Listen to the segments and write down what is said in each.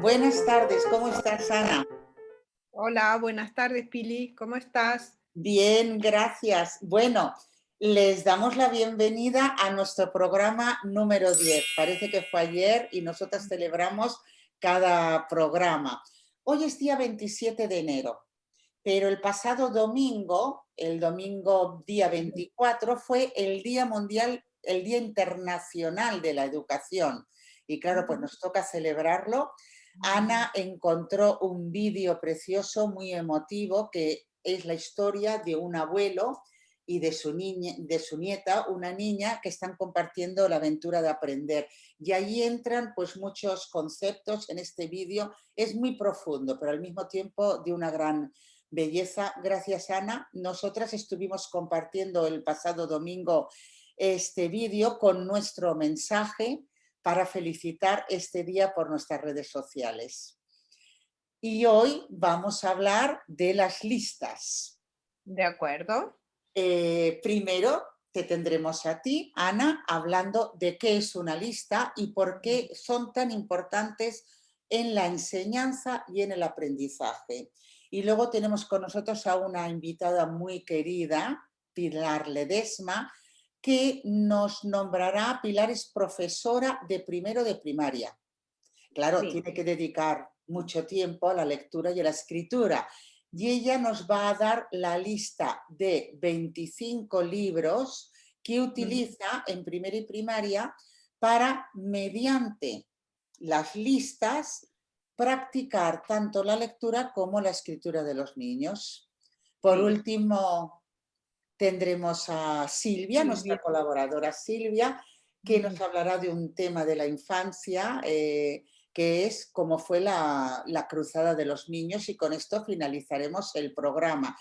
Buenas tardes, ¿cómo estás, Ana? Hola, buenas tardes, Pili. ¿Cómo estás? Bien, gracias. Bueno, les damos la bienvenida a nuestro programa número 10. Parece que fue ayer y nosotras celebramos cada programa. Hoy es día 27 de enero, pero el pasado domingo, el domingo día 24, fue el Día Mundial, el Día Internacional de la Educación. Y claro, pues nos toca celebrarlo. Ana encontró un vídeo precioso, muy emotivo, que es la historia de un abuelo y de su nieta, una niña que están compartiendo la aventura de aprender. Y ahí entran pues muchos conceptos en este vídeo. Es muy profundo, pero al mismo tiempo de una gran belleza. Gracias, Ana. Nosotras estuvimos compartiendo el pasado domingo este vídeo con nuestro mensaje para felicitar este día por nuestras redes sociales. Y hoy vamos a hablar de las listas. De acuerdo. Primero te tendremos a ti, Ana, hablando de qué es una lista y por qué son tan importantes en la enseñanza y en el aprendizaje. Y luego tenemos con nosotros a una invitada muy querida, Pilar Ledesma, que nos nombrará. Pilar es profesora de primero de primaria. Claro, Sí, tiene que dedicar mucho tiempo a la lectura y a la escritura. Y ella nos va a dar la lista de 25 libros que utiliza en primera y primaria para, mediante las listas, practicar tanto la lectura como la escritura de los niños. Por sí. último, tendremos a Silvia, nuestra Silvia. colaboradora Silvia, que nos hablará de un tema de la infancia, que es cómo fue la cruzada de los niños, y con esto finalizaremos el programa.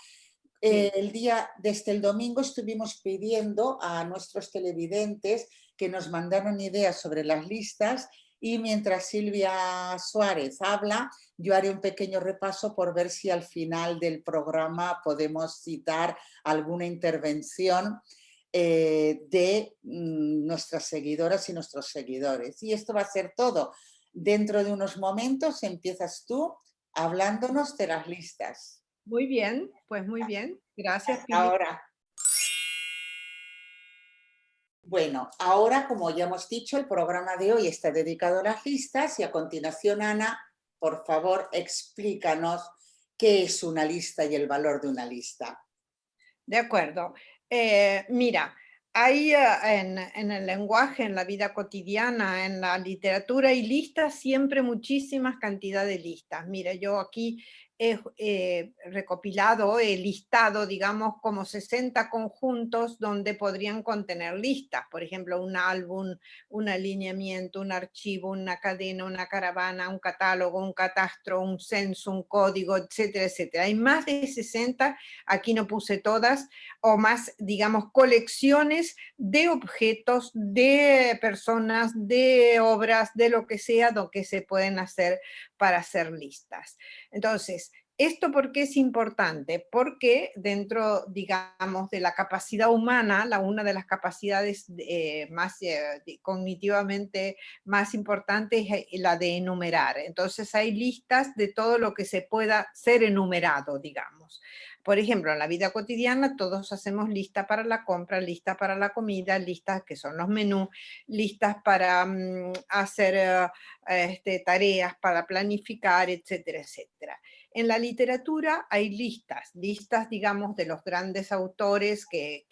Sí. El día, desde el domingo, estuvimos pidiendo a nuestros televidentes que nos mandaran ideas sobre las listas, y mientras Silvia Suárez habla, yo haré un pequeño repaso por ver si al final del programa podemos citar alguna intervención de nuestras seguidoras y nuestros seguidores. Y esto va a ser todo. Dentro de unos momentos empiezas tú hablándonos de las listas. Muy bien, pues muy bien. Gracias, Hasta Pili. ahora. Bueno, ahora, como ya hemos dicho, el programa de hoy está dedicado a las listas y a continuación, Ana, por favor, explícanos qué es una lista y el valor de una lista. De acuerdo. Mira, hay en el lenguaje, en la vida cotidiana, en la literatura, hay listas, siempre muchísimas cantidad de listas. Mira, yo aquí he recopilado, he listado, digamos, como 60 conjuntos donde podrían contener listas. Por ejemplo, un álbum, un alineamiento, un archivo, una cadena, una caravana, un catálogo, un catastro, un censo, un código, etcétera, etcétera. Hay más de 60, aquí no puse todas, o más, digamos, colecciones de objetos, de personas, de obras, de lo que sea, lo que se pueden hacer para hacer listas. Entonces, ¿esto por qué es importante? Porque dentro, digamos, de la capacidad humana, una de las capacidades más cognitivamente más importantes es la de enumerar. Entonces hay listas de todo lo que se pueda ser enumerado, digamos. Por ejemplo, en la vida cotidiana todos hacemos lista para la compra, lista para la comida, listas que son los menús, listas para hacer tareas, para planificar, etcétera, etcétera. En la literatura hay listas, listas, digamos, de los grandes autores que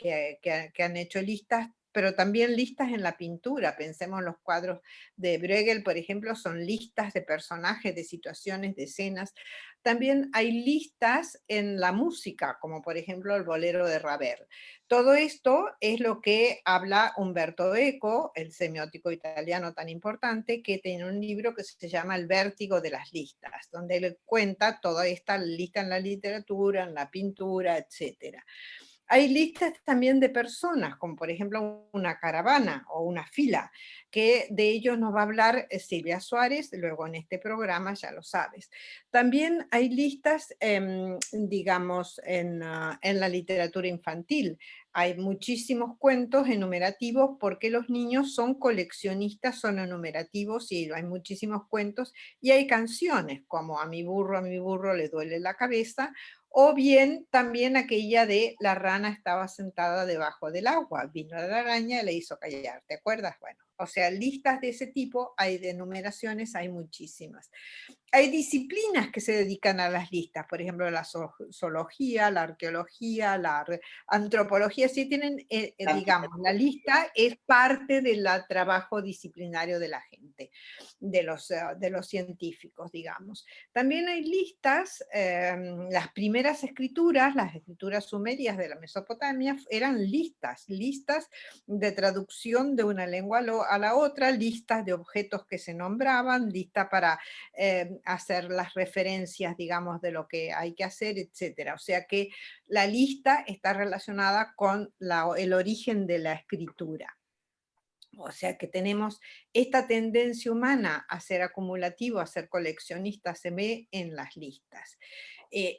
han hecho listas, pero también listas en la pintura. Pensemos en los cuadros de Bruegel, por ejemplo, son listas de personajes, de situaciones, de escenas. También hay listas en la música, como por ejemplo el bolero de Ravel. Todo esto es lo que habla Umberto Eco, el semiótico italiano tan importante, que tiene un libro que se llama El vértigo de las listas, donde él cuenta toda esta lista en la literatura, en la pintura, etcétera. Hay listas también de personas, como por ejemplo una caravana o una fila, que de ellos nos va a hablar Silvia Suárez, luego en este programa, ya lo sabes. También hay listas, digamos, en la literatura infantil. Hay muchísimos cuentos enumerativos porque los niños son coleccionistas, son enumerativos y hay muchísimos cuentos y hay canciones como a mi burro le duele la cabeza, o bien también aquella de la rana estaba sentada debajo del agua, vino la araña y le hizo callar, ¿te acuerdas? Bueno, o sea, listas de ese tipo, hay de enumeraciones, hay muchísimas. Hay disciplinas que se dedican a las listas, por ejemplo, la zoología, la arqueología, la antropología, sí tienen, digamos, la lista es parte del trabajo disciplinario de la gente, de los científicos, digamos. También hay listas, las primeras escrituras, las escrituras sumerias de la Mesopotamia, eran listas, listas de traducción de una lengua a la otra, listas de objetos que se nombraban, lista para hacer las referencias, digamos, de lo que hay que hacer, etcétera. O sea que la lista está relacionada con el origen de la escritura. O sea que tenemos esta tendencia humana a ser acumulativo, a ser coleccionista, se ve en las listas.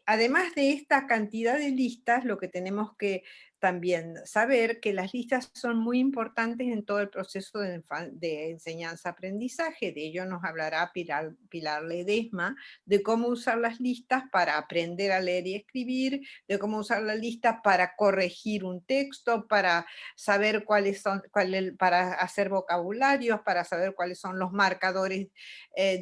Además de esta cantidad de listas, lo que tenemos que también saber que las listas son muy importantes en todo el proceso de enseñanza-aprendizaje. De ello nos hablará Pilar Ledesma, de cómo usar las listas para aprender a leer y escribir, de cómo usar la lista para corregir un texto, para saber para hacer vocabularios, para saber cuáles son los marcadores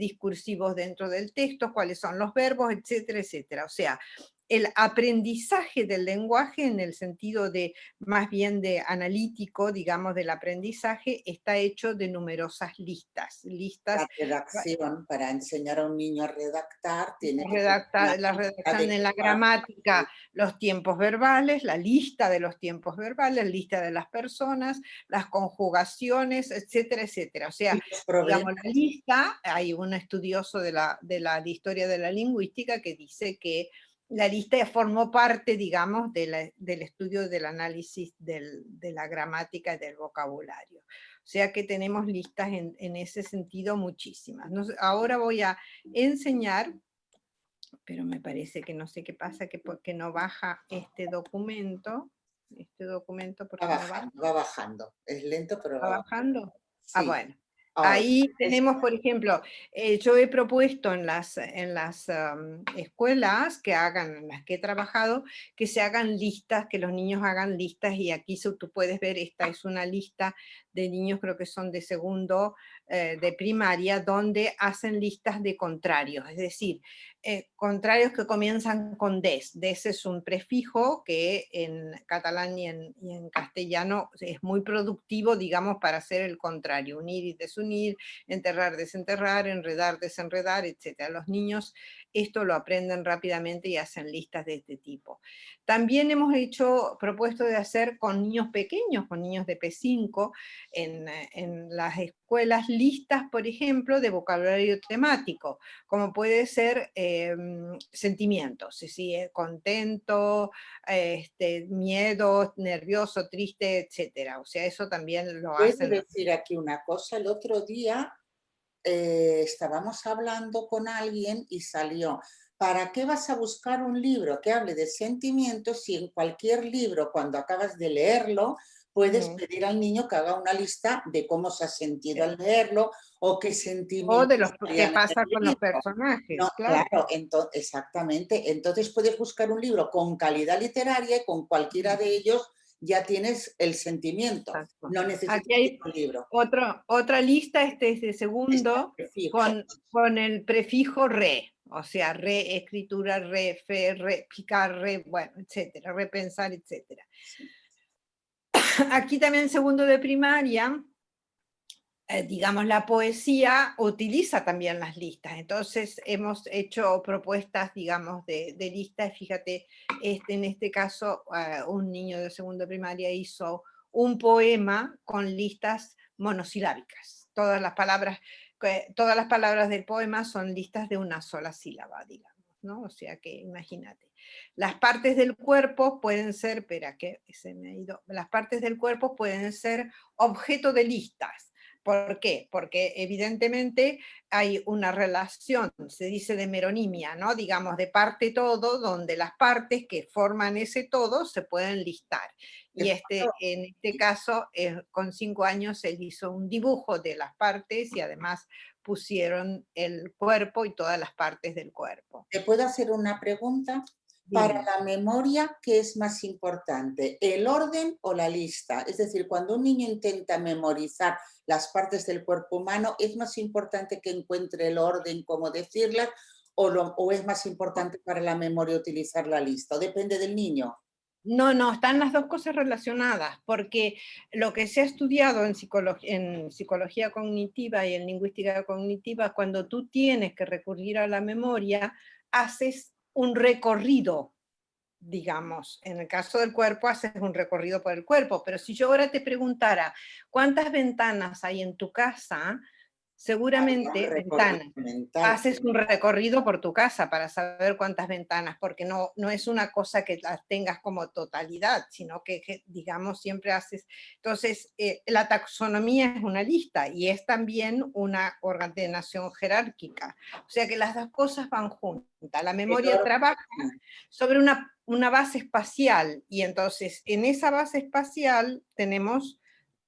discursivos dentro del texto, cuáles son los verbos, etcétera, etcétera. O sea, el aprendizaje del lenguaje en el sentido de más bien de analítico, digamos, del aprendizaje, está hecho de numerosas listas. La redacción, para enseñar a un niño a redactar, tiene que tener una La lista redacción de en la gramática, los tiempos verbales, la lista de los tiempos verbales, lista de las personas, las conjugaciones, etcétera, etcétera. O sea, los digamos, problemas. la lista, hay un estudioso de historia de la lingüística que dice que la lista formó parte, digamos, del estudio del análisis de la gramática y del vocabulario. O sea que tenemos listas en ese sentido muchísimas. Ahora voy a enseñar, pero me parece que no sé qué pasa, que porque no baja este documento Va porque no baja, bajando, va bajando. Es lento, pero ¿va va bajando. bajando? Ah, Sí, bueno. ahora. Ahí Es, tenemos, por ejemplo, yo he propuesto en las escuelas que hagan, en las que he trabajado, que se hagan listas, que los niños hagan listas, y aquí tú puedes ver, esta es una lista de niños, creo que son de segundo de primaria, donde hacen listas de contrarios, es decir, contrarios que comienzan con des. Des es un prefijo que en catalán y en castellano es muy productivo, digamos, para hacer el contrario, unir y desunir, enterrar, desenterrar, enredar, desenredar, etc. Los niños esto lo aprenden rápidamente y hacen listas de este tipo. También hemos propuesto de hacer con niños pequeños, con niños de P5, en las escuelas listas, por ejemplo, de vocabulario temático, como puede ser sentimientos, ¿sí? Contento, miedo, nervioso, triste, etcétera. O sea, eso también lo puedo hacen. decir aquí una cosa. El otro día estábamos hablando con alguien y salió, ¿para qué vas a buscar un libro que hable de sentimientos si en cualquier libro, cuando acabas de leerlo, puedes Mm, pedir al niño que haga una lista de cómo se ha sentido sí. al leerlo o qué O de sentimientos los que habían en pasa el con los libro? No, personajes, claro. claro, exactamente. Entonces puedes buscar un libro con calidad literaria y con cualquiera Mm, de ellos ya tienes el sentimiento. exacto. No necesitas Aquí hay un libro. otra lista, este es de Está segundo, fijo. con el prefijo re, o sea, reescritura, re, fe, repicar, bueno, etcétera, repensar, etcétera. Aquí también en segundo de primaria, digamos, la poesía utiliza también las listas. Entonces hemos hecho propuestas, digamos, de listas. Fíjate, en este caso, un niño de segundo de primaria hizo un poema con listas monosilábicas. Todas las palabras del poema son listas de una sola sílaba, digamos, ¿no? O sea que imagínate. Las partes del cuerpo pueden ser, espera que se me ha ido, las partes del cuerpo pueden ser objeto de listas. ¿Por qué? Porque evidentemente hay una relación, se dice de meronimia, ¿no? Digamos, de parte todo, donde las partes que forman ese todo se pueden listar. Y en este caso, con 5 años, él hizo un dibujo de las partes y además pusieron el cuerpo y todas las partes del cuerpo. ¿Te puedo hacer una pregunta? Para Dime. la memoria, ¿qué es más importante, el orden o la lista? Es decir, cuando un niño intenta memorizar las partes del cuerpo humano, ¿es más importante que encuentre el orden, cómo decirlas, o es más importante para la memoria utilizar la lista? ¿O depende del niño? No, no, están las dos cosas relacionadas, porque lo que se ha estudiado en psicología cognitiva y en lingüística cognitiva, cuando tú tienes que recurrir a la memoria, haces un recorrido, digamos. En el caso del cuerpo, haces un recorrido por el cuerpo, pero si yo ahora te preguntara, ¿cuántas ventanas hay en tu casa? Haría un Seguramente recorrido ventanas. mental. Haces un recorrido por tu casa para saber cuántas ventanas, porque no es una cosa que las tengas como totalidad, sino que, digamos, siempre haces. Entonces, la taxonomía es una lista y es también una ordenación jerárquica. O sea que las dos cosas van juntas. La El memoria trabaja orden. sobre una base espacial y entonces en esa base espacial tenemos,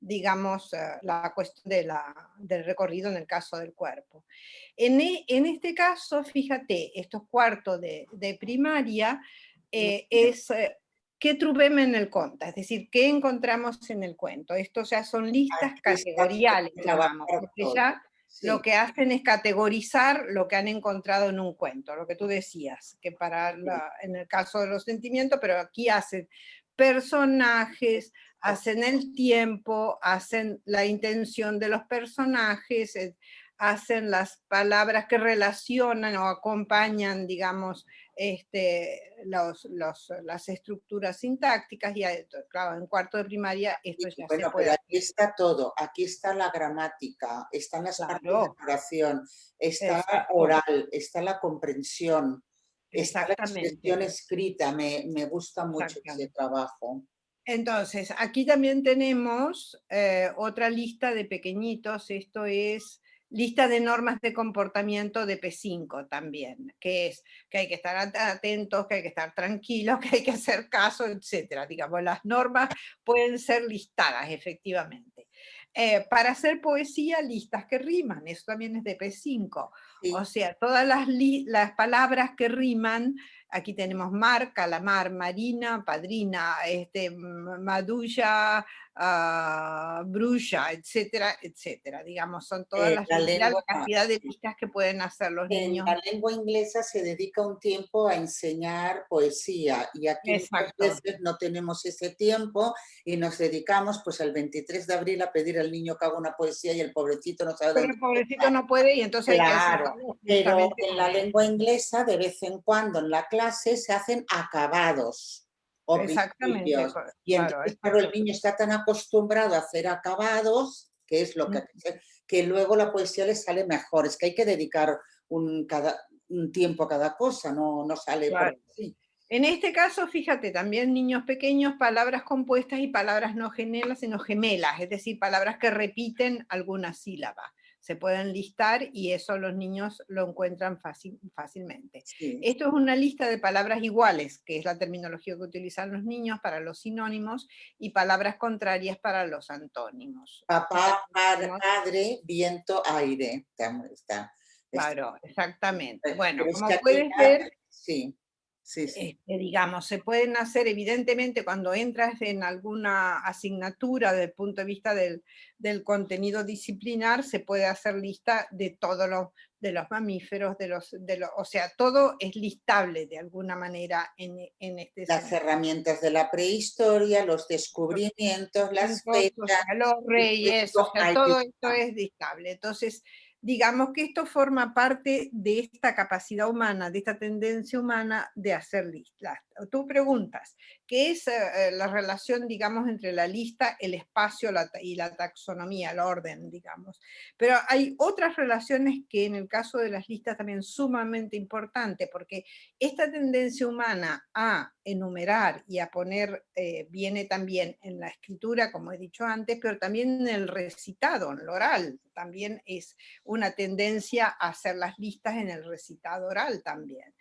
digamos, la cuestión del recorrido en el caso del cuerpo. En este caso, fíjate, estos cuartos de primaria es qué trobem en el conte, es decir, qué encontramos en el cuento. Estos ya son listas Aquí está categoriales, llamamos, trabajar porque todo. ya lo Sí, que hacen es categorizar lo que han encontrado en un cuento, lo que tú decías, que sí. en el caso de los sentimientos, pero aquí hacen personajes, hacen el tiempo, hacen la intención de los personajes, hacen las palabras que relacionan o acompañan, digamos, las estructuras sintácticas, y claro, en cuarto de primaria esto Y ya se bueno, puede pero aquí hacer. está todo, aquí está la gramática, están las partes de Claro, oración, está exacto, oral, está la comprensión, está la expresión exactamente, escrita, me gusta mucho ese exactamente. trabajo. Entonces, aquí también tenemos otra lista de pequeñitos, esto es lista de normas de comportamiento de P5 también, que es que hay que estar atentos, que hay que estar tranquilos, que hay que hacer caso, etcétera. Digamos, las normas pueden ser listadas, efectivamente. Para hacer poesía, listas que riman, eso también es de P5. O Sí, sea, todas las palabras que riman. Aquí tenemos mar, calamar, marina, padrina, madulla, brulla, etcétera, etcétera. Digamos, son todas la mirá la lengua, cantidad de listas que pueden hacer los en niños. la lengua inglesa se dedica un tiempo a enseñar poesía y aquí muchas Exacto. veces no tenemos ese tiempo y nos dedicamos pues el 23 de abril a pedir al niño que haga una poesía y el pobrecito no sabe Pero dónde el pobrecito empezar. no puede y entonces hay que Claro, ayudarlo pero justamente en con la eso. lengua inglesa de vez en cuando en la clase se hacen acabados o Exactamente, principios. Y claro, entonces, claro, el exacto. niño está tan acostumbrado a hacer acabados, que es lo que hay que hacer, que luego la poesía le sale mejor. Es que hay que dedicar un tiempo a cada cosa, no sale Claro. porque sí. En este caso, fíjate, también niños pequeños, palabras compuestas y palabras no gemelas, sino gemelas, es decir, palabras que repiten alguna sílaba. Se pueden listar y eso los niños lo encuentran fácilmente. Sí. Esto es una lista de palabras iguales, que es la terminología que utilizan los niños para los sinónimos, y palabras contrarias para los antónimos. Aquí Papá, también tenemos, padre, viento, aire. Está- claro, exactamente. Bueno, pero es que como aquí puedes ya, ver, sí, sí, sí. digamos, se pueden hacer, evidentemente, cuando entras en alguna asignatura desde el punto de vista del contenido disciplinar, se puede hacer lista de todos de los mamíferos, o sea, todo es listable de alguna manera en este Las sentido. herramientas de la prehistoria, los descubrimientos, las O fechas, sea, los y reyes, o esto sea, ahí todo esto está. es listable. Entonces, digamos que esto forma parte de esta capacidad humana, de esta tendencia humana de hacer listas. tú preguntas, ¿qué es la relación, digamos, entre la lista, el espacio y la taxonomía, el orden, digamos? Pero hay otras relaciones que en el caso de las listas también sumamente importante, porque esta tendencia humana a enumerar y a poner viene también en la escritura, como he dicho antes, pero también en el recitado, en el oral, también es una tendencia a hacer las listas en el recitado oral también.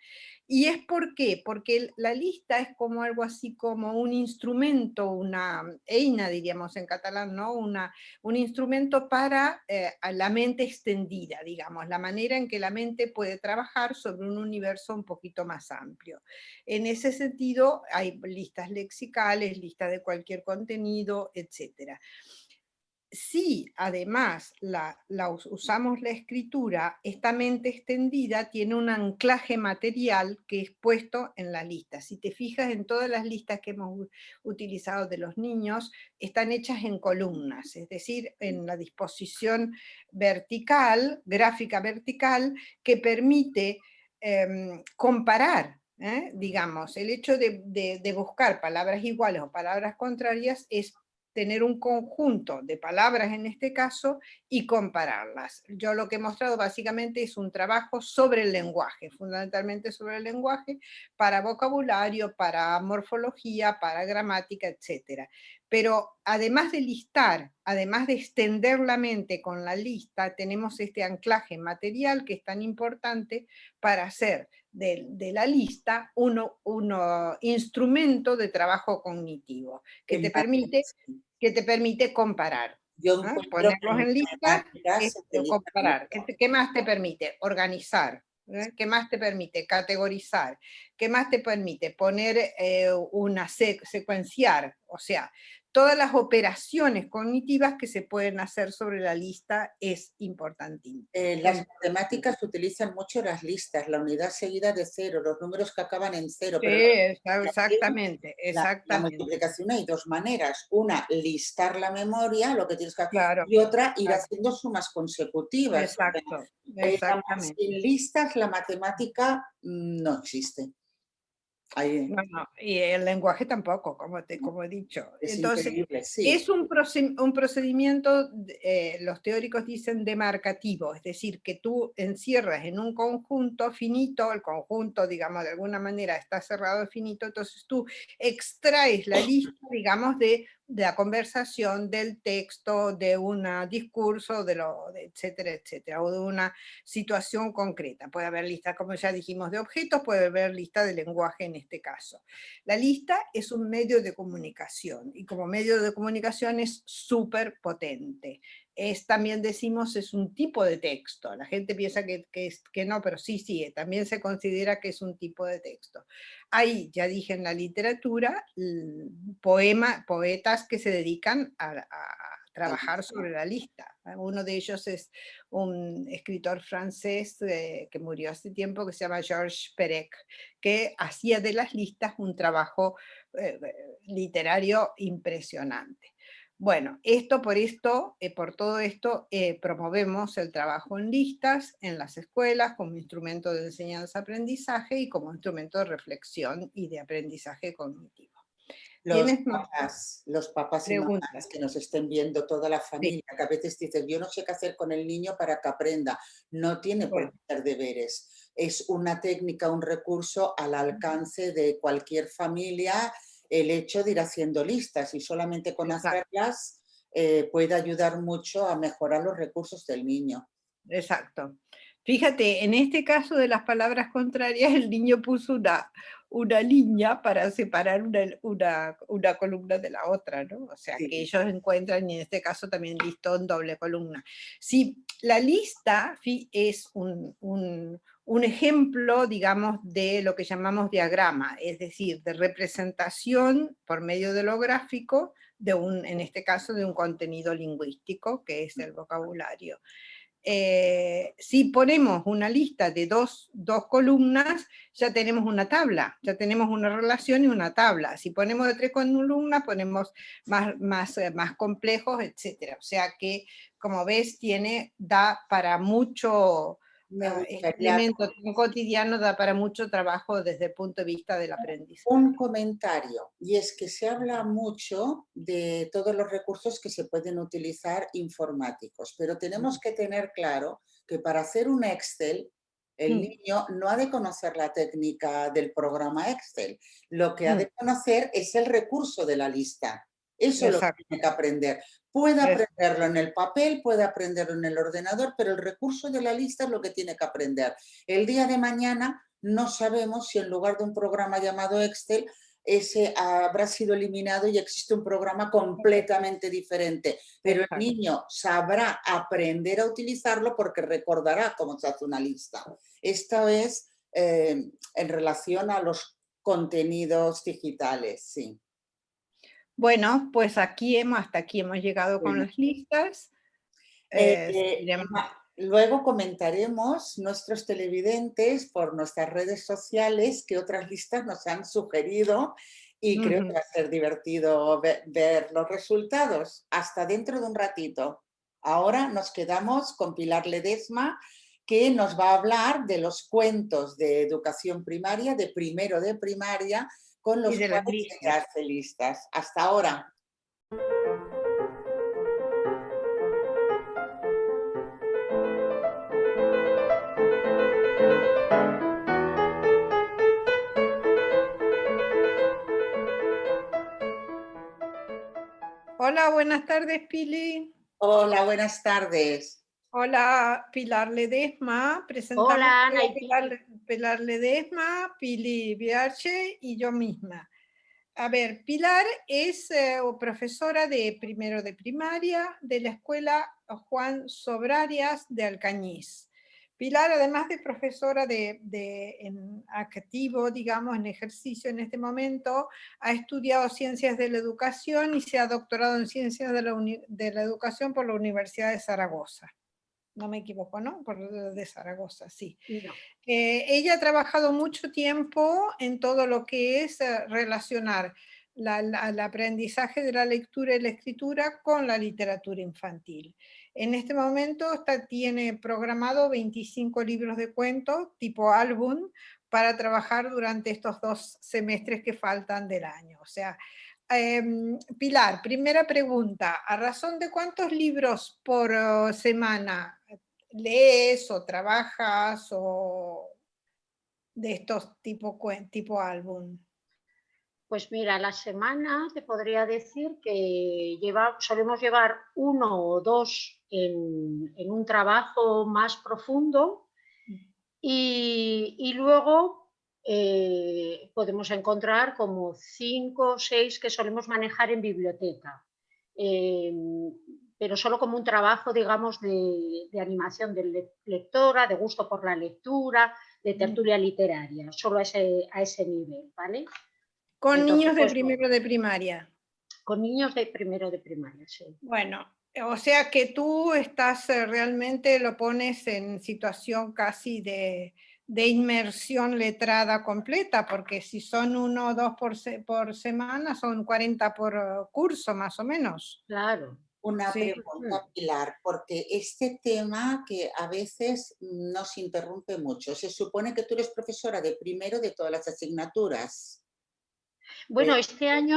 ¿Y es por qué? Porque la lista es como algo así como un instrumento, una eina, diríamos en catalán, ¿no? Un instrumento para a la mente extendida, digamos, la manera en que la mente puede trabajar sobre un universo un poquito más amplio. En ese sentido, hay listas lexicales, listas de cualquier contenido, etcétera. Si además usamos la escritura, esta mente extendida tiene un anclaje material que es puesto en la lista. Si te fijas en todas las listas que hemos utilizado de los niños, están hechas en columnas, es decir, en la disposición vertical, gráfica vertical, que permite comparar. Digamos, el hecho de buscar palabras iguales o palabras contrarias es tener un conjunto de palabras en este caso y compararlas. Yo lo que he mostrado básicamente es un trabajo sobre el lenguaje, fundamentalmente sobre el lenguaje, para vocabulario, para morfología, para gramática, etc. Pero además de listar, además de extender la mente con la lista, tenemos este anclaje material que es tan importante para hacer de la lista un instrumento de trabajo cognitivo En matemáticas, que te permite comparar. yo encuentro que Ponerlos en en lista matemáticas es se utiliza comparar. mucho. ¿Qué más te permite? Organizar. ¿Qué más te permite? Categorizar. ¿Qué más te permite? Poner secuenciar. O sea, todas las operaciones cognitivas que se pueden hacer sobre la lista es importantísimo. Las matemáticas utilizan mucho las listas, la unidad seguida de cero, los números que acaban en cero, Sí, pero exactamente, la exactamente. multiplicación hay dos maneras. Una, listar la memoria, lo que tienes que hacer, Claro, y otra, ir claro. haciendo sumas consecutivas. Exacto, Sin exactamente. listas, la matemática no existe. Ahí, No, no, y el lenguaje tampoco, como he dicho. es Entonces, increíble, sí. es un procedimiento, los teóricos dicen demarcativo, es decir, que tú encierras en un conjunto finito, el conjunto, digamos, de alguna manera está cerrado finito, entonces tú extraes la lista, digamos, de la conversación, del texto, de un discurso, etcétera, etcétera, o de una situación concreta. Puede haber lista, como ya dijimos, de objetos, puede haber lista de lenguaje en este caso. La lista es un medio de comunicación y como medio de comunicación es súper potente. También decimos es un tipo de texto. La gente piensa que no, pero sí, sí, también se considera que es un tipo de texto. Hay, ya dije en la literatura, poetas que se dedican a trabajar sobre la lista. Uno de ellos es un escritor francés que murió hace tiempo que se llama Georges Perec, que hacía de las listas un trabajo literario impresionante. Bueno, por todo esto, promovemos el trabajo en listas en las escuelas como instrumento de enseñanza-aprendizaje y como instrumento de reflexión y de aprendizaje cognitivo. ¿Tienes más Los papás y mamás preguntas? que nos estén viendo, toda la Sí, familia, que a veces dicen, yo no sé qué hacer con el niño para que aprenda. No tiene por bueno. qué hacer deberes. Es una técnica, un recurso al alcance de cualquier familia el hecho de ir haciendo listas y solamente con Exacto. hacerlas puede ayudar mucho a mejorar los recursos del niño. Exacto. Fíjate, en este caso de las palabras contrarias, el niño puso una línea para separar una columna de la otra, ¿no? O sea, que Sí. ellos encuentran, y en este caso también listó en doble columna. Sí, la lista es un ejemplo, digamos, de lo que llamamos diagrama, es decir, de representación por medio de lo gráfico en este caso, de un contenido lingüístico, que es el vocabulario. Si ponemos una lista de dos columnas, ya tenemos una tabla, ya tenemos una relación y una tabla. Si ponemos de 3 columnas, ponemos más complejos, etc. O sea que, como ves, da para mucho Me este gustaría elemento tan cotidiano da para mucho trabajo desde el punto de vista del aprendizaje. un comentario, y es que se habla mucho de todos los recursos que se pueden utilizar informáticos, pero tenemos que tener claro que para hacer un Excel, el Mm, niño no ha de conocer la técnica del programa Excel, lo que ha mm, de conocer es el recurso de la lista. Eso es lo que exacto, tiene que aprender. Puede es- aprenderlo en el papel, puede aprenderlo en el ordenador, pero el recurso de la lista es lo que tiene que aprender. El día de mañana no sabemos si en lugar de un programa llamado Excel, ese habrá sido eliminado y existe un programa completamente diferente. Pero el exacto. niño sabrá aprender a utilizarlo porque recordará cómo se hace una lista. Esta es en relación a los contenidos digitales, sí. Bueno, pues hasta aquí hemos llegado con Bueno, las listas. Seguiremos. luego comentaremos nuestros televidentes por nuestras redes sociales qué otras listas nos han sugerido y creo que Ujú. va a ser divertido ver los resultados. Hasta dentro de un ratito. Ahora nos quedamos con Pilar Ledesma, que nos va a hablar de los cuentos de educación primaria, de primero de primaria, con Y los de las cuales ella listas. hace listas. Hasta ahora. Hola, buenas tardes, Pili. Hola, buenas tardes. Hola, Pilar Ledesma. Presentamos Hola, Ana a y Pili. Pilar Ledesma, Pili Biarche y yo misma. A ver, Pilar es profesora de primero de primaria de la escuela Juan Sobrarias de Alcañiz. Pilar, además de profesora en activo, digamos, en ejercicio en este momento, ha estudiado ciencias de la educación y se ha doctorado en ciencias de la educación por la Universidad de Zaragoza. No me equivoco, ¿no? De Zaragoza, sí. No. Ella ha trabajado mucho tiempo en todo lo que es relacionar el aprendizaje de la lectura y la escritura con la literatura infantil. En este momento tiene programado 25 libros de cuentos tipo álbum para trabajar durante estos 2 semestres que faltan del año. O sea, Pilar, primera pregunta, ¿a razón de cuántos libros por semana lees o trabajas o de estos tipo álbum? Pues mira, la semana te podría decir que solemos llevar uno o dos en un trabajo más profundo y luego podemos encontrar como 5 o 6 que solemos manejar en biblioteca. Eh, pero solo como un trabajo, digamos, de animación de lectora, de gusto por la lectura, de tertulia literaria, solo a ese nivel, ¿vale? Con Entonces, niños de pues bueno, primero de primaria. con niños de primero de primaria, sí. Bueno, o sea que tú estás realmente lo pones en situación casi de inmersión letrada completa, porque si son 1 o 2 por semana, son 40 por curso más o menos. Claro. Una Sí. pregunta, Pilar, porque este tema que a veces nos interrumpe mucho. Se supone que tú eres profesora de primero de todas las asignaturas. Bueno, este año,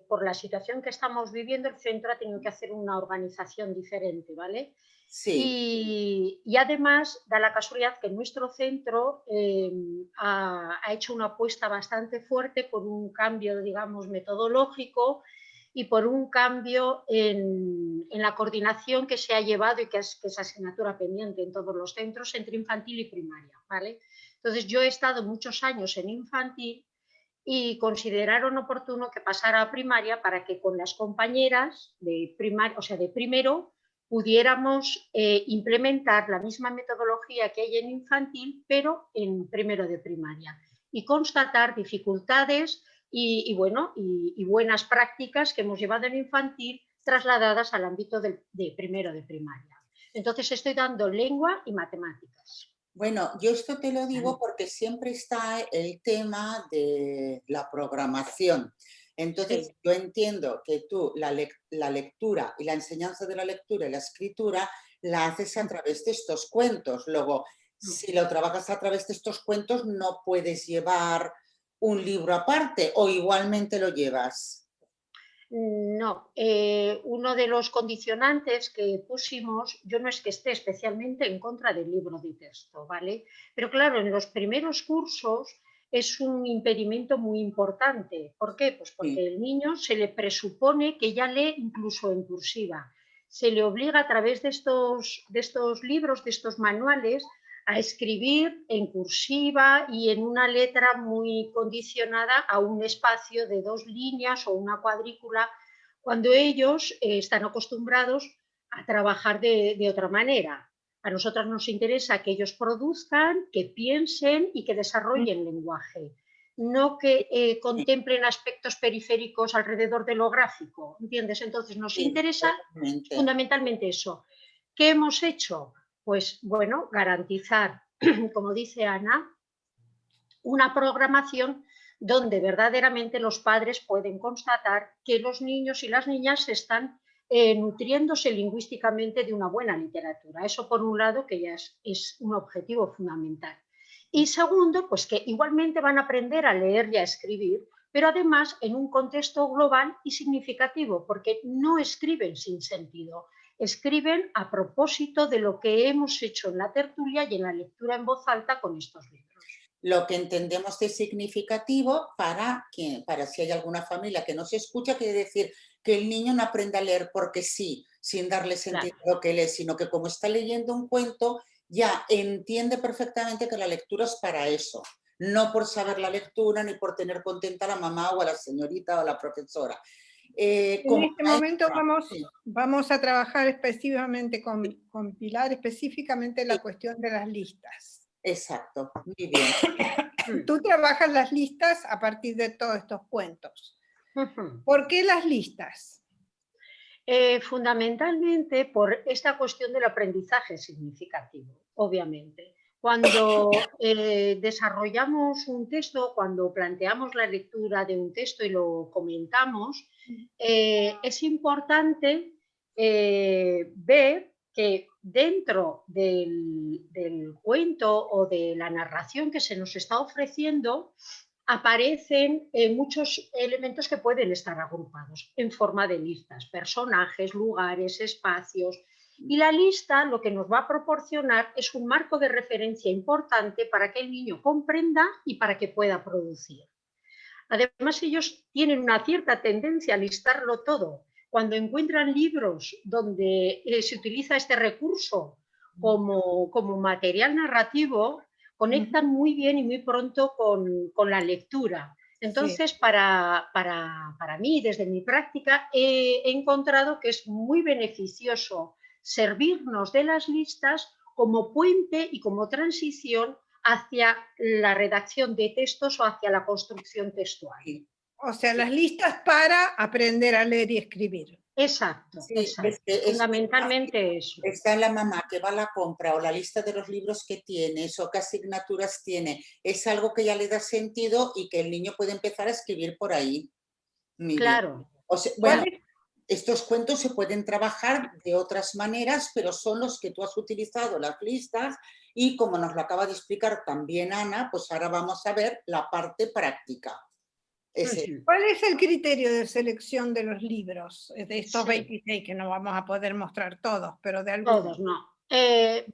por la situación que estamos viviendo, el centro ha tenido que hacer una organización diferente, ¿vale? Sí, Y además da la casualidad que nuestro centro ha hecho una apuesta bastante fuerte por un cambio, digamos, metodológico y por un cambio en la coordinación que se ha llevado y que es asignatura pendiente en todos los centros entre infantil y primaria, ¿vale? Entonces yo he estado muchos años en infantil y consideraron oportuno que pasara a primaria para que con las compañeras de primaria, o sea, de primero, pudiéramos implementar la misma metodología que hay en infantil, pero en primero de primaria, y constatar dificultades y bueno, y buenas prácticas que hemos llevado en infantil trasladadas al ámbito de primero de primaria. Entonces estoy dando lengua y matemáticas. bueno, yo esto te lo digo porque siempre está el tema de la programación. Entonces, Sí, yo entiendo que tú la lectura y la enseñanza de la lectura y la escritura la haces a través de estos cuentos. Luego, si lo trabajas a través de estos cuentos, no puedes llevar un libro aparte o igualmente lo llevas. No, uno de los condicionantes que pusimos, yo no es que esté especialmente en contra del libro de texto, ¿vale? Pero claro, en los primeros cursos es un impedimento muy importante. ¿Por qué? Pues porque Sí. el niño se le presupone que ya lee incluso en cursiva. Se le obliga a través de estos libros, de estos manuales, a escribir en cursiva y en una letra muy condicionada a un espacio de 2 líneas o una cuadrícula, cuando ellos están acostumbrados a trabajar de otra manera. A nosotros nos interesa que ellos produzcan, que piensen y que desarrollen lenguaje, no que contemplen aspectos periféricos alrededor de lo gráfico, ¿entiendes? Entonces nos Sí, interesa totalmente. fundamentalmente eso. ¿Qué hemos hecho? Pues bueno, garantizar, como dice Ana, una programación donde verdaderamente los padres pueden constatar que los niños y las niñas están nutriéndose lingüísticamente de una buena literatura. Eso por un lado, que ya es un objetivo fundamental. Y segundo, pues que igualmente van a aprender a leer y a escribir, pero además en un contexto global y significativo, porque no escriben sin sentido, escriben a propósito de lo que hemos hecho en la tertulia y en la lectura en voz alta con estos libros. Lo que entendemos de significativo para si hay alguna familia que no se escucha, quiere decir que el niño no aprenda a leer porque sí, sin darle sentido Claro. a lo que lee, sino que como está leyendo un cuento, ya entiende perfectamente que la lectura es para eso, no por saber la lectura ni por tener contenta a la mamá o a la señorita o a la profesora. En Como este momento maestra, sí, vamos a trabajar específicamente con Pilar, específicamente sí, la cuestión de las listas. exacto, muy bien. Tú trabajas las listas a partir de todos estos cuentos. Ujú. ¿Por qué las listas? Fundamentalmente por esta cuestión del aprendizaje significativo, obviamente. Cuando desarrollamos un texto, cuando planteamos la lectura de un texto y lo comentamos, es importante ver que dentro del cuento o de la narración que se nos está ofreciendo, aparecen muchos elementos que pueden estar agrupados en forma de listas, personajes, lugares, espacios. Y la lista lo que nos va a proporcionar es un marco de referencia importante para que el niño comprenda y para que pueda producir. Además, ellos tienen una cierta tendencia a listarlo todo. Cuando encuentran libros donde se utiliza este recurso como material narrativo, conectan muy bien y muy pronto con la lectura. Sí. Entonces, para mí, desde mi práctica, he encontrado que es muy beneficioso servirnos de las listas como puente y como transición hacia la redacción de textos o hacia la construcción textual. Sí. O sea, las listas para aprender a leer y escribir. Exacto, Sí, exacto. Fundamentalmente eso. está la mamá que va a la compra o la lista de los libros que tienes o qué asignaturas tiene. Es algo que ya le da sentido y que el niño puede empezar a escribir por ahí. Muy bien. Claro. O sea, bueno, estos cuentos se pueden trabajar de otras maneras, pero son los que tú has utilizado, las listas, y como nos lo acaba de explicar también Ana, pues ahora vamos a ver la parte práctica. ¿Cuál es el criterio de selección de los libros? De estos Sí. 26, que no vamos a poder mostrar todos, pero de algunos. Todos no.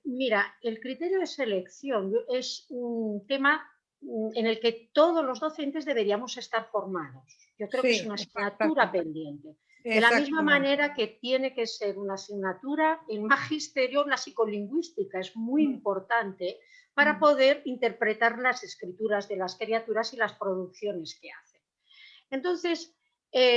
Mira, el criterio de selección es un tema en el que todos los docentes deberíamos estar formados. Yo creo que es Sí, una asignatura pendiente. De la misma exactamente. manera que tiene que ser una asignatura en magisterio, la psicolingüística es muy importante para poder interpretar las escrituras de las criaturas y las producciones que hacen. Entonces,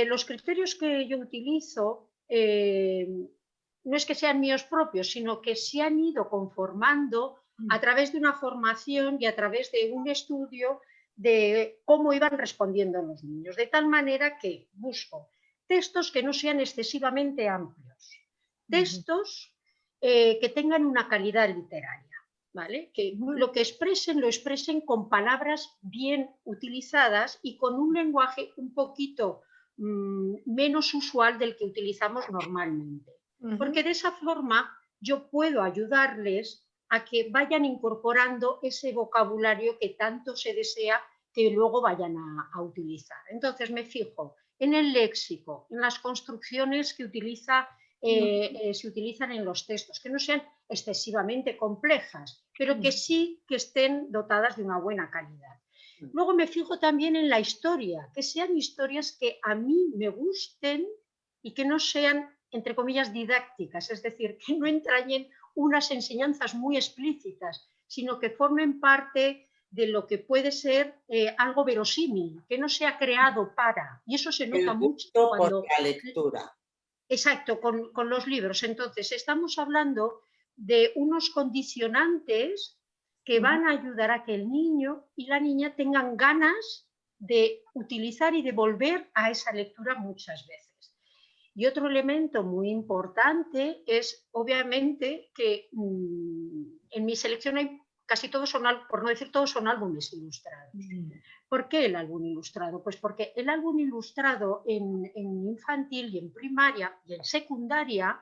los criterios que yo utilizo no es que sean míos propios, sino que se han ido conformando a través de una formación y a través de un estudio de cómo iban respondiendo los niños, de tal manera que busco textos que no sean excesivamente amplios, textos que tengan una calidad literaria, ¿vale? Que lo que expresen lo expresen con palabras bien utilizadas y con un lenguaje un poquito menos usual del que utilizamos normalmente. Porque de esa forma yo puedo ayudarles a que vayan incorporando ese vocabulario que tanto se desea que luego vayan a utilizar. Entonces me fijo en el léxico, en las construcciones que se utilizan en los textos, que no sean excesivamente complejas, pero que sí que estén dotadas de una buena calidad. Luego me fijo también en la historia, que sean historias que a mí me gusten y que no sean, entre comillas, didácticas, es decir, que no entrañen unas enseñanzas muy explícitas, sino que formen parte de lo que puede ser algo verosímil, que no sea creado para. Y eso se nota mucho cuando... por la lectura. Exacto, con los libros. Entonces, estamos hablando de unos condicionantes que van a ayudar a que el niño y la niña tengan ganas de utilizar y de volver a esa lectura muchas veces. Y otro elemento muy importante es, obviamente, que en mi selección hay casi todos son, por no decir todos, son álbumes ilustrados. ¿Por qué el álbum ilustrado? Pues porque el álbum ilustrado en infantil y en primaria y en secundaria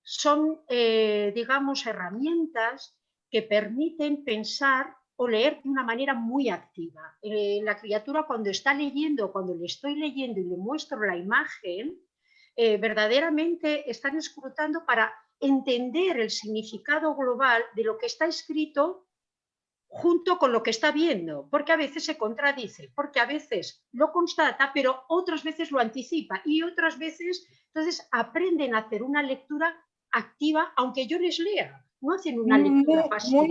son, digamos, herramientas que permiten pensar o leer de una manera muy activa. La criatura cuando está leyendo, cuando le estoy leyendo y le muestro la imagen, verdaderamente están escrutando para entender el significado global de lo que está escrito junto con lo que está viendo, porque a veces se contradice, porque a veces lo constata, pero otras veces lo anticipa y otras veces, entonces aprenden a hacer una lectura activa, aunque yo les lea, no hacen una lectura pasiva.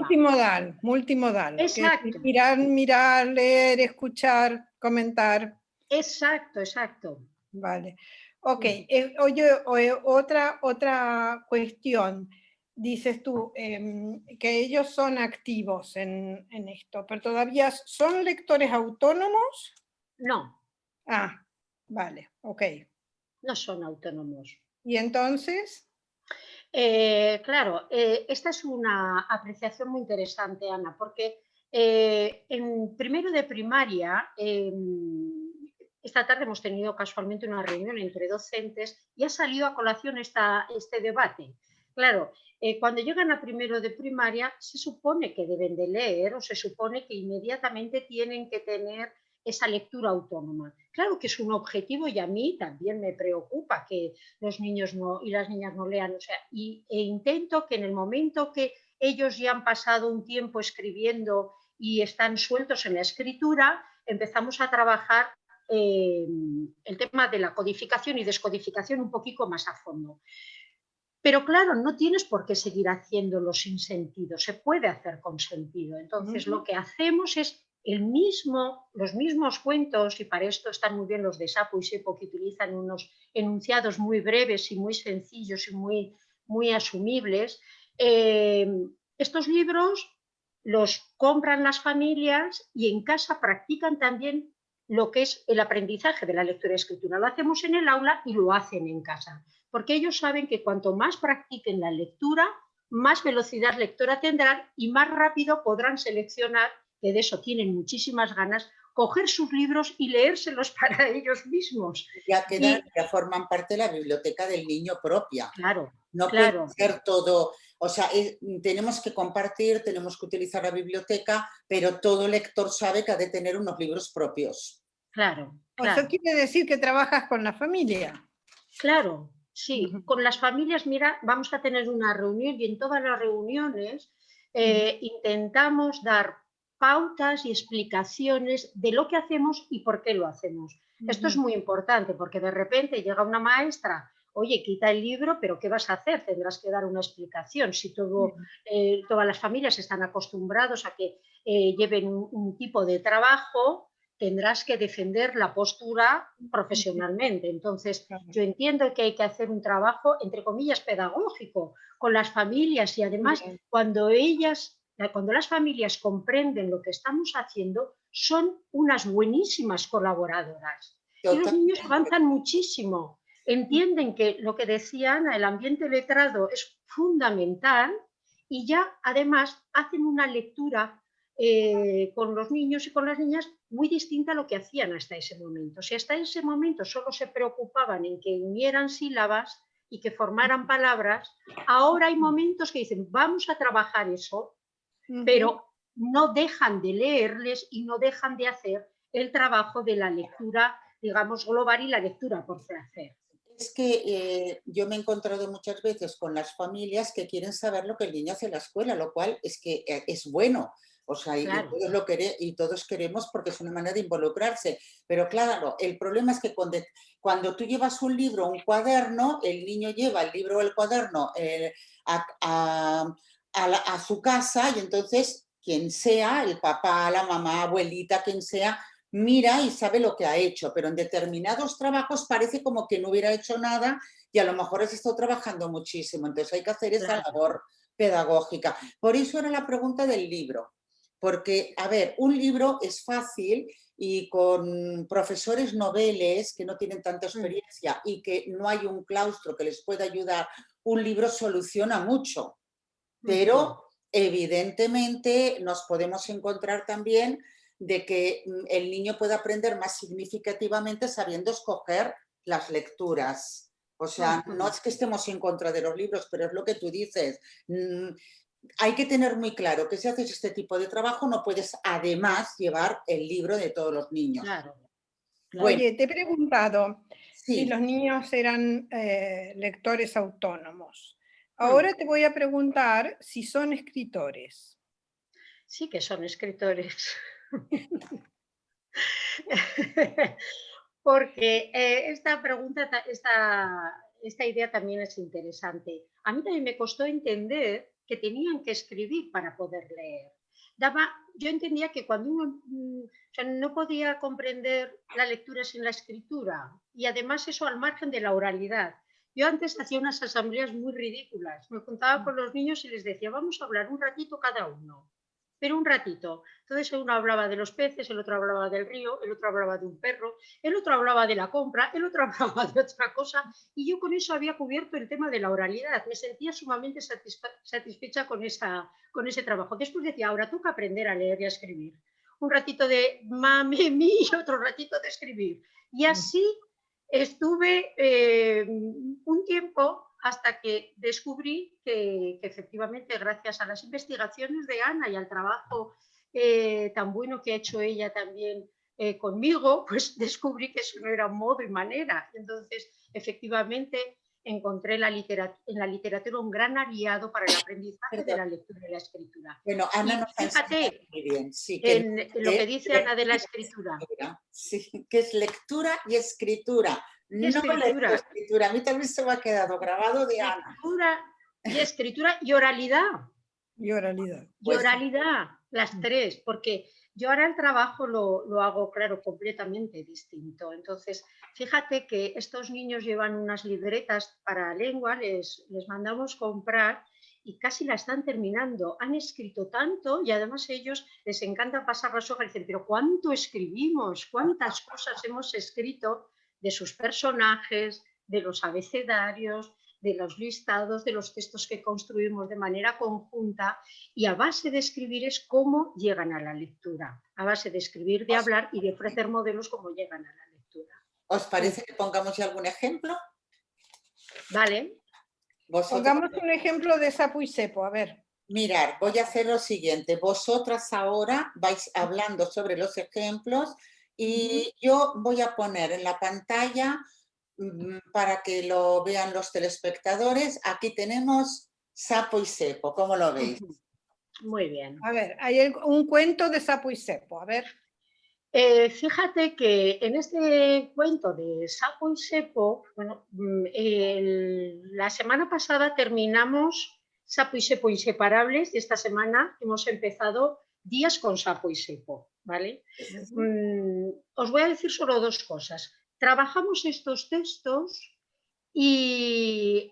Multimodal. Exacto. Mirar, leer, escuchar, comentar. Exacto. Vale. Ok, oye, otra cuestión. Dices tú que ellos son activos en esto, pero todavía ¿son lectores autónomos? No. Ah, vale, ok. No son autónomos. ¿Y entonces? Claro, esta es una apreciación muy interesante, Ana, porque en primero de primaria, esta tarde hemos tenido casualmente una reunión entre docentes y ha salido a colación este debate. Claro, cuando llegan a primero de primaria se supone que deben de leer o se supone que inmediatamente tienen que tener esa lectura autónoma. Claro que es un objetivo y a mí también me preocupa que los niños y las niñas no lean, o sea, e intento que en el momento que ellos ya han pasado un tiempo escribiendo y están sueltos en la escritura, empezamos a trabajar el tema de la codificación y descodificación un poquito más a fondo. Pero claro, no tienes por qué seguir haciéndolo sin sentido, se puede hacer con sentido. Entonces, lo que hacemos es los mismos cuentos, y para esto están muy bien los de Sapo y Sepo, que utilizan unos enunciados muy breves y muy sencillos y muy asumibles. Estos libros los compran las familias y en casa practican también lo que es el aprendizaje de la lectura y escritura. Lo hacemos en el aula y lo hacen en casa, porque ellos saben que cuanto más practiquen la lectura, más velocidad lectora tendrán y más rápido podrán seleccionar, que de eso tienen muchísimas ganas, coger sus libros y leérselos para ellos mismos. Ya forman parte de la biblioteca del niño propia. Claro. No puede ser todo, o sea, tenemos que compartir, tenemos que utilizar la biblioteca, pero todo lector sabe que ha de tener unos libros propios. Claro. Eso quiere decir que trabajas con la familia. Claro, sí. Con las familias, mira, vamos a tener una reunión y en todas las reuniones intentamos dar pautas y explicaciones de lo que hacemos y por qué lo hacemos. Esto es muy importante porque de repente llega una maestra, oye, quita el libro, pero ¿qué vas a hacer? Tendrás que dar una explicación. Si todas las familias están acostumbrados a que lleven un tipo de trabajo, tendrás que defender la postura profesionalmente. Entonces, yo entiendo que hay que hacer un trabajo, entre comillas, pedagógico con las familias y además cuando las familias comprenden lo que estamos haciendo, son unas buenísimas colaboradoras. Y los niños avanzan muchísimo. Entienden que lo que decía Ana, el ambiente letrado es fundamental y ya además hacen una lectura con los niños y con las niñas muy distinta a lo que hacían hasta ese momento. Si hasta ese momento solo se preocupaban en que unieran sílabas y que formaran palabras, ahora hay momentos que dicen, vamos a trabajar eso, pero no dejan de leerles y no dejan de hacer el trabajo de la lectura, digamos, global y la lectura por placer. Es que yo me he encontrado muchas veces con las familias que quieren saber lo que el niño hace en la escuela, lo cual es que es bueno. O sea, Claro. y todos queremos porque es una manera de involucrarse. Pero claro, el problema es que cuando tú llevas un libro, un cuaderno, el niño lleva el libro o el cuaderno a su casa y entonces quien sea, el papá, la mamá, abuelita, quien sea, mira y sabe lo que ha hecho, pero en determinados trabajos parece como que no hubiera hecho nada y a lo mejor has estado trabajando muchísimo, entonces hay que hacer esa labor pedagógica. Por eso era la pregunta del libro, porque, a ver, un libro es fácil y con profesores noveles que no tienen tanta experiencia y que no hay un claustro que les pueda ayudar, un libro soluciona mucho, pero evidentemente nos podemos encontrar también de que el niño pueda aprender más significativamente sabiendo escoger las lecturas. O sea, no es que estemos en contra de los libros, pero es lo que tú dices. Hay que tener muy claro que si haces este tipo de trabajo no puedes además llevar el libro de todos los niños. Claro. Bueno, Oye, te he preguntado si sí. los niños eran lectores autónomos. Ahora te voy a preguntar si son escritores. Sí que son escritores. Porque esta pregunta, esta idea también es interesante. A mí también me costó entender que tenían que escribir para poder leer. Yo entendía que cuando uno o sea, no podía comprender la lectura sin la escritura, y además eso al margen de la oralidad. Yo antes hacía unas asambleas muy ridículas. Me juntaba con los niños y les decía, vamos a hablar un ratito cada uno, pero un ratito. Entonces uno hablaba de los peces, el otro hablaba del río, el otro hablaba de un perro, el otro hablaba de la compra, el otro hablaba de otra cosa, y yo con eso había cubierto el tema de la oralidad. Me sentía sumamente satisfecha con ese trabajo. Después decía, ahora toca aprender a leer y a escribir. Un ratito de mami, mi, y otro ratito de escribir. Y así estuve un tiempo hasta que descubrí que efectivamente, gracias a las investigaciones de Ana y al trabajo tan bueno que ha hecho ella también conmigo, pues descubrí que eso no era modo y manera. Entonces, efectivamente, encontré en la literatura un gran aliado para el aprendizaje de la lectura y la escritura. Bueno, Ana nos ha enseñado muy bien. Sí, que en lo que dice Ana de la escritura. Sí, que es lectura y escritura. Y escritura. Escritura. A mí también se me ha quedado grabado de Ana. Lectura y escritura y oralidad. Y oralidad. Y oralidad, las tres, porque yo ahora el trabajo lo hago, claro, completamente distinto. Entonces, fíjate que estos niños llevan unas libretas para lengua, les mandamos comprar y casi la están terminando. Han escrito tanto y además ellos les encanta pasar las hojas y dicen, pero ¿cuánto escribimos? ¿Cuántas cosas hemos escrito de sus personajes, de los abecedarios, de los listados, de los textos que construimos de manera conjunta? Y a base de escribir es cómo llegan a la lectura. A base de escribir, de hablar y de ofrecer modelos, cómo llegan a la lectura. ¿Os parece que pongamos ya algún ejemplo? Vale. Pongamos un ejemplo de sapo y cepo, a ver. Mirad, voy a hacer lo siguiente. Vosotras ahora vais hablando sobre los ejemplos y yo voy a poner en la pantalla para que lo vean los telespectadores. Aquí tenemos sapo y cepo, ¿cómo lo veis? Muy bien. A ver, hay un cuento de sapo y cepo, a ver. Fíjate que en este cuento de sapo y cepo, bueno, la semana pasada terminamos Sapo y Cepo inseparables y esta semana hemos empezado Días con sapo y cepo, ¿vale? Os voy a decir solo dos cosas. Trabajamos estos textos y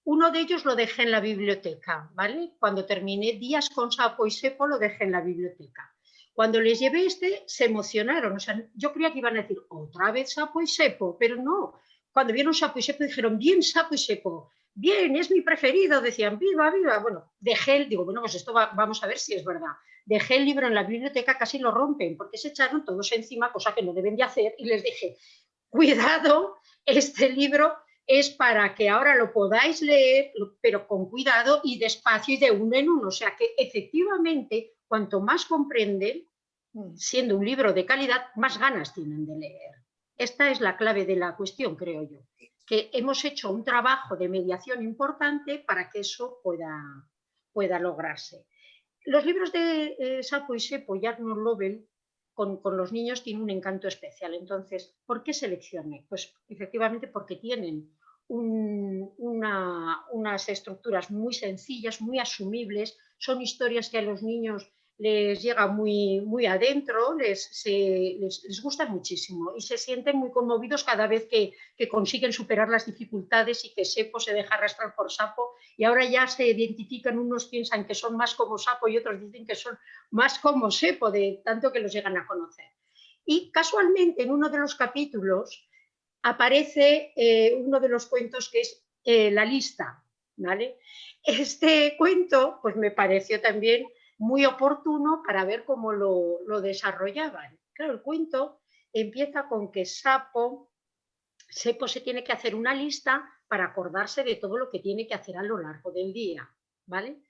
uno de ellos lo dejé en la biblioteca, ¿vale? Cuando terminé Días con sapo y cepo lo dejé en la biblioteca. Cuando les llevé se emocionaron. O sea, yo creía que iban a decir otra vez sapo y cepo, pero no. Cuando vieron sapo y cepo dijeron, bien, sapo y cepo, bien, es mi preferido. Decían, viva, viva. Bueno, digo, bueno, pues esto vamos a ver si es verdad. Dejé el libro en la biblioteca, casi lo rompen, porque se echaron todos encima, cosa que no deben de hacer, y les dije, cuidado, este libro es para que ahora lo podáis leer, pero con cuidado y despacio y de uno en uno. O sea que efectivamente, cuanto más comprenden, siendo un libro de calidad, más ganas tienen de leer. Esta es la clave de la cuestión, creo yo, que hemos hecho un trabajo de mediación importante para que eso pueda lograrse. Los libros de Sapo y Sepo y Arnold Lovell con los niños tienen un encanto especial. Entonces, ¿por qué seleccioné? Pues efectivamente porque tienen unas estructuras muy sencillas, muy asumibles, son historias que a los niños les llega muy adentro, les gusta muchísimo y se sienten muy conmovidos cada vez que consiguen superar las dificultades y que Sepo se deja arrastrar por Sapo y ahora ya se identifican, unos piensan que son más como Sapo y otros dicen que son más como Sepo, de tanto que los llegan a conocer. Y casualmente en uno de los capítulos aparece uno de los cuentos que es La lista, ¿vale? Este cuento pues me pareció también muy oportuno para ver cómo lo desarrollaban. Claro, el cuento empieza con que Sepo se tiene que hacer una lista para acordarse de todo lo que tiene que hacer a lo largo del día, ¿vale?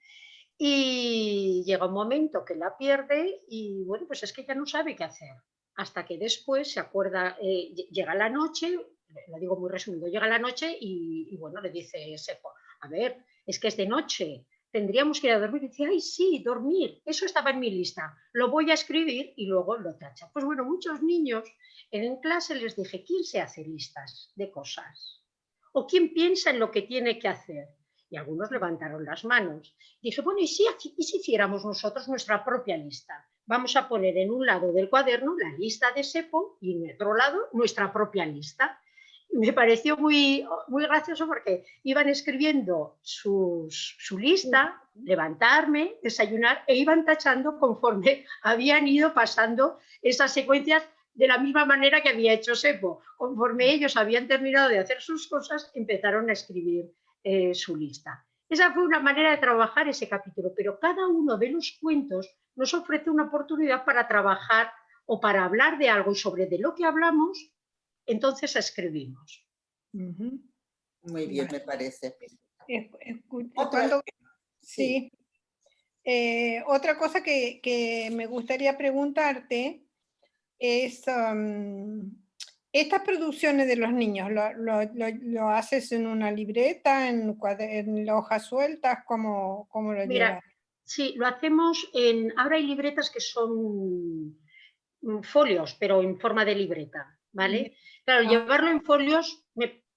Y llega un momento que la pierde y bueno, pues es que ya no sabe qué hacer. Hasta que después se acuerda, llega la noche, lo digo muy resumido, llega la noche y bueno, le dice Sepo, a ver, es que es de noche, tendríamos que ir a dormir. Y dice, ay, sí, dormir, eso estaba en mi lista, lo voy a escribir y luego lo tacha. Pues bueno, muchos niños en clase les dije, ¿quién se hace listas de cosas? ¿O quién piensa en lo que tiene que hacer? Y algunos levantaron las manos. Dije, bueno, ¿y si hiciéramos nosotros nuestra propia lista? Vamos a poner en un lado del cuaderno la lista de Sepo y en otro lado nuestra propia lista. Me pareció muy gracioso porque iban escribiendo su lista, levantarme, desayunar, e iban tachando conforme habían ido pasando esas secuencias de la misma manera que había hecho Sepo. Conforme ellos habían terminado de hacer sus cosas, empezaron a escribir su lista. Esa fue una manera de trabajar ese capítulo, pero cada uno de los cuentos nos ofrece una oportunidad para trabajar o para hablar de algo y sobre de lo que hablamos, entonces escribimos. Muy bien, me parece. Sí. Otra cosa que me gustaría preguntarte es, estas producciones de los niños, ¿lo haces en una libreta, en hojas sueltas? ¿Cómo lo llevas? Sí, lo hacemos ahora hay libretas que son folios, pero en forma de libreta, ¿vale? Claro, llevarlo en folios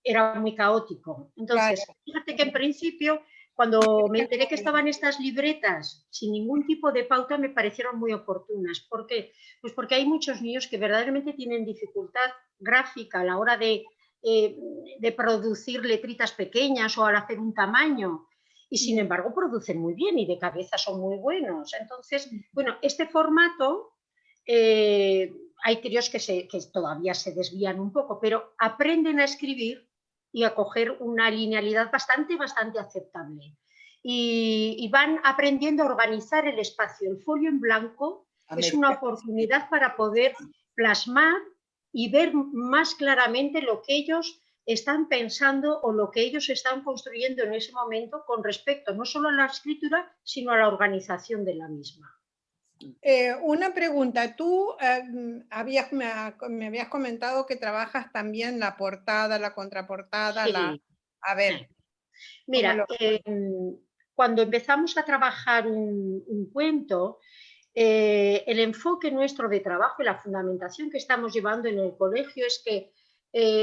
era muy caótico. Entonces, fíjate que en principio, cuando me enteré que estaban estas libretas sin ningún tipo de pauta, me parecieron muy oportunas. ¿Por qué? Pues porque hay muchos niños que verdaderamente tienen dificultad gráfica a la hora de producir letritas pequeñas o al hacer un tamaño. Y sin embargo producen muy bien y de cabeza son muy buenos. Entonces, bueno, este formato, hay críos que todavía se desvían un poco, pero aprenden a escribir y a coger una linealidad bastante aceptable. Y van aprendiendo a organizar el espacio. El folio en blanco es una oportunidad para poder plasmar y ver más claramente lo que ellos están pensando o lo que ellos están construyendo en ese momento con respecto no solo a la escritura, sino a la organización de la misma. Una pregunta, tú me habías comentado que trabajas también la portada, la contraportada, sí. A ver. Mira, cuando empezamos a trabajar un cuento, el enfoque nuestro de trabajo y la fundamentación que estamos llevando en el colegio es que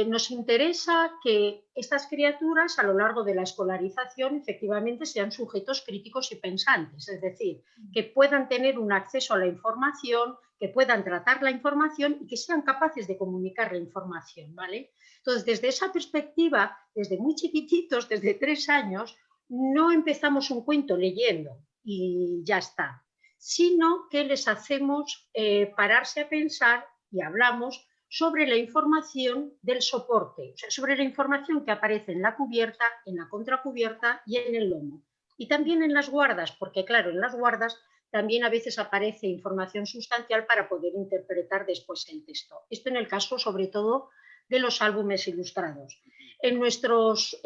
nos interesa que estas criaturas a lo largo de la escolarización efectivamente sean sujetos críticos y pensantes, es decir, que puedan tener un acceso a la información, que puedan tratar la información y que sean capaces de comunicar la información, ¿vale? Entonces, desde esa perspectiva, desde muy chiquititos, desde 3 años, no empezamos un cuento leyendo y ya está, sino que les hacemos pararse a pensar y hablamos sobre la información del soporte, o sea, sobre la información que aparece en la cubierta, en la contracubierta y en el lomo. Y también en las guardas, porque claro, en las guardas también a veces aparece información sustancial para poder interpretar después el texto. Esto en el caso, sobre todo, de los álbumes ilustrados. En nuestros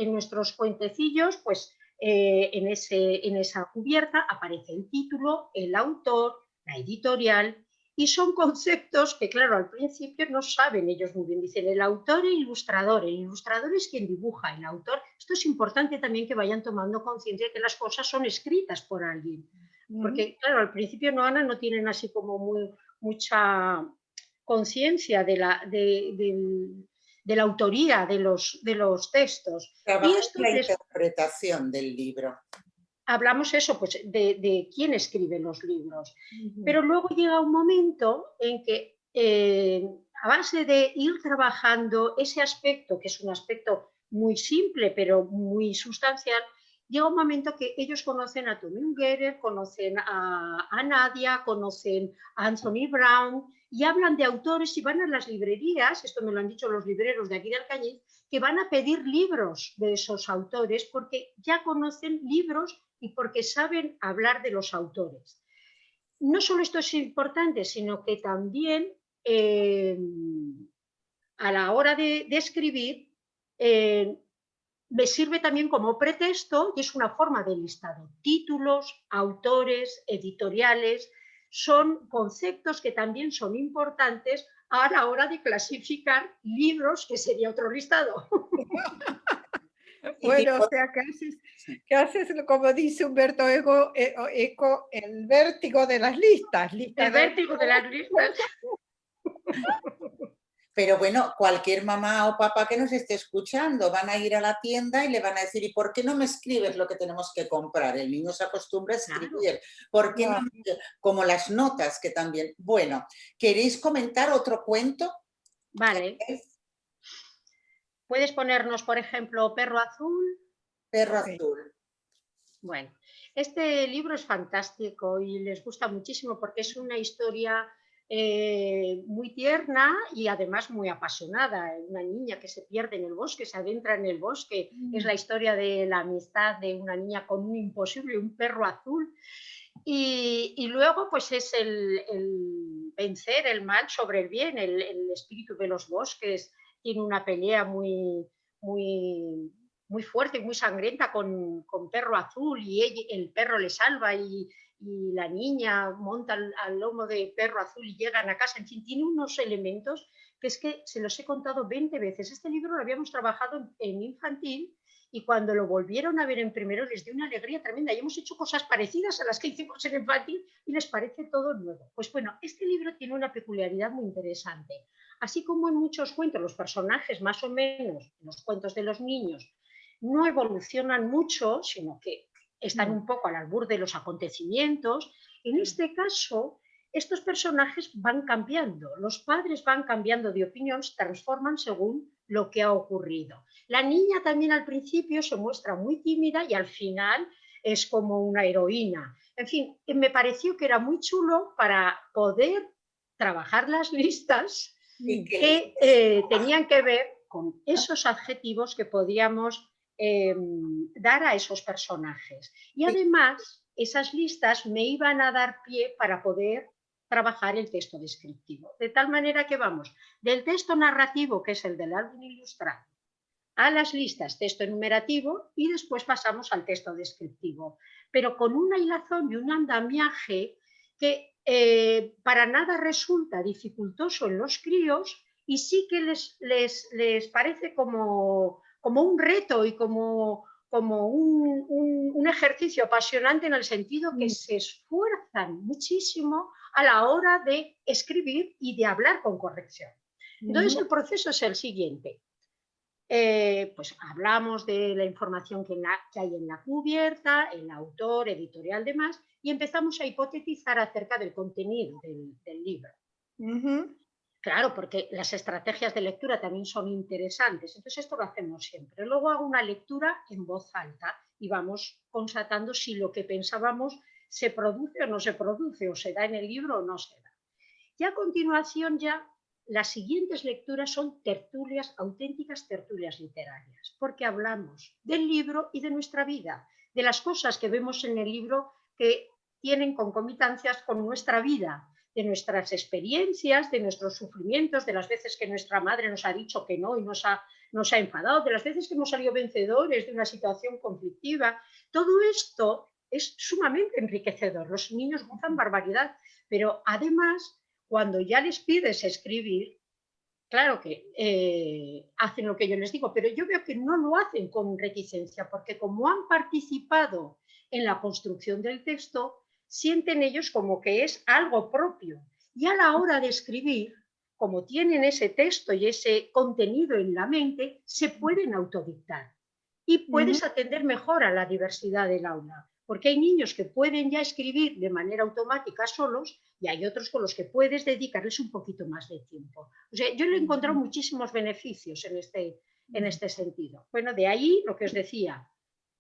puentecillos, pues en esa cubierta aparece el título, el autor, la editorial, y son conceptos que, claro, al principio no saben ellos muy bien. Dicen el autor e ilustrador. El ilustrador es quien dibuja, el autor. Esto es importante también que vayan tomando conciencia de que las cosas son escritas por alguien. Porque, claro, al principio no tienen así como mucha conciencia de la autoría de los textos. Y Trabajar esto la les interpretación del libro. hablamos eso, pues de quién escribe los libros. Pero luego llega un momento en que a base de ir trabajando ese aspecto, que es un aspecto muy simple pero muy sustancial, llega un momento que ellos conocen a Tommy Ungerer, conocen a Nadia, conocen a Anthony Brown y hablan de autores y van a las librerías, esto me lo han dicho los libreros de aquí de Alcañiz, que van a pedir libros de esos autores porque ya conocen libros y porque saben hablar de los autores. No solo esto es importante, sino que también a la hora de escribir me sirve también como pretexto y es una forma de listado. Títulos, autores, editoriales, son conceptos que también son importantes a la hora de clasificar libros, que sería otro listado. Bueno, o sea, que haces, como dice Humberto Eco, el vértigo de las listas. El vértigo de las listas. Pero bueno, cualquier mamá o papá que nos esté escuchando van a ir a la tienda y le van a decir, ¿y por qué no me escribes lo que tenemos que comprar? El niño se acostumbra a escribir. Claro. ¿Por qué no? Como las notas que también. Bueno, ¿queréis comentar otro cuento? Vale. ¿Puedes ponernos, por ejemplo, Perro Azul? Perro Azul. Bueno, este libro es fantástico y les gusta muchísimo porque es una historia muy tierna y además muy apasionada. Una niña que se pierde en el bosque, se adentra en el bosque. Es la historia de la amistad de una niña con un imposible, un perro azul. Y luego pues es el vencer el mal sobre el bien, el espíritu de los bosques. Tiene una pelea muy fuerte y muy sangrienta con Perro Azul y el perro le salva y la niña monta al lomo de Perro Azul y llegan a casa. En fin, tiene unos elementos que es que se los he contado 20 veces. Este libro lo habíamos trabajado en infantil y cuando lo volvieron a ver en primero les dio una alegría tremenda y hemos hecho cosas parecidas a las que hicimos en infantil y les parece todo nuevo. Pues bueno, este libro tiene una peculiaridad muy interesante. Así como en muchos cuentos los personajes más o menos, en los cuentos de los niños, no evolucionan mucho, sino que están un poco al albur de los acontecimientos. En este caso, estos personajes van cambiando, los padres van cambiando de opinión, se transforman según lo que ha ocurrido. La niña también al principio se muestra muy tímida y al final es como una heroína. En fin, me pareció que era muy chulo para poder trabajar las listas que tenían que ver con esos adjetivos que podíamos dar a esos personajes. Y además, esas listas me iban a dar pie para poder trabajar el texto descriptivo. De tal manera que vamos del texto narrativo, que es el del álbum ilustrado, a las listas texto enumerativo y después pasamos al texto descriptivo, pero con una hilazón y un andamiaje que para nada resulta dificultoso en los críos y sí que les parece como un reto y como un ejercicio apasionante en el sentido que se esfuerzan muchísimo a la hora de escribir y de hablar con corrección. Entonces el proceso es el siguiente. Pues hablamos de la información que hay en la cubierta, el autor, editorial, demás, y empezamos a hipotetizar acerca del contenido del libro. Claro, porque las estrategias de lectura también son interesantes, entonces esto lo hacemos siempre. Luego hago una lectura en voz alta y vamos constatando si lo que pensábamos se produce o no se produce, o se da en el libro o no se da. Y a continuación ya las siguientes lecturas son tertulias, auténticas tertulias literarias, porque hablamos del libro y de nuestra vida, de las cosas que vemos en el libro que tienen concomitancias con nuestra vida, de nuestras experiencias, de nuestros sufrimientos, de las veces que nuestra madre nos ha dicho que no y nos ha enfadado, de las veces que hemos salido vencedores de una situación conflictiva. Todo esto es sumamente enriquecedor. Los niños gozan barbaridad, pero además, cuando ya les pides escribir, claro que hacen lo que yo les digo, pero yo veo que no lo hacen con reticencia, porque como han participado en la construcción del texto, sienten ellos como que es algo propio. Y a la hora de escribir, como tienen ese texto y ese contenido en la mente, se pueden autodictar y puedes atender mejor a la diversidad del aula, porque hay niños que pueden ya escribir de manera automática solos y hay otros con los que puedes dedicarles un poquito más de tiempo. O sea, yo le he encontrado muchísimos beneficios en este sentido. Bueno, de ahí lo que os decía,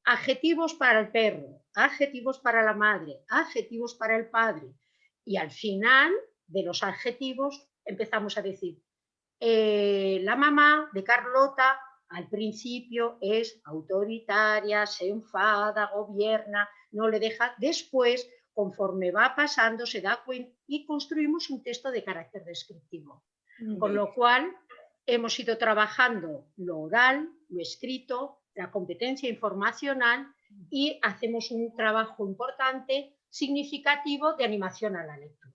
adjetivos para el perro, adjetivos para la madre, adjetivos para el padre. Y al final de los adjetivos empezamos a decir, la mamá de Carlota al principio es autoritaria, se enfada, gobierna, no le deja. Después, conforme va pasando, se da cuenta y construimos un texto de carácter descriptivo. Con lo cual, hemos ido trabajando lo oral, lo escrito, la competencia informacional y hacemos un trabajo importante, significativo de animación a la lectura.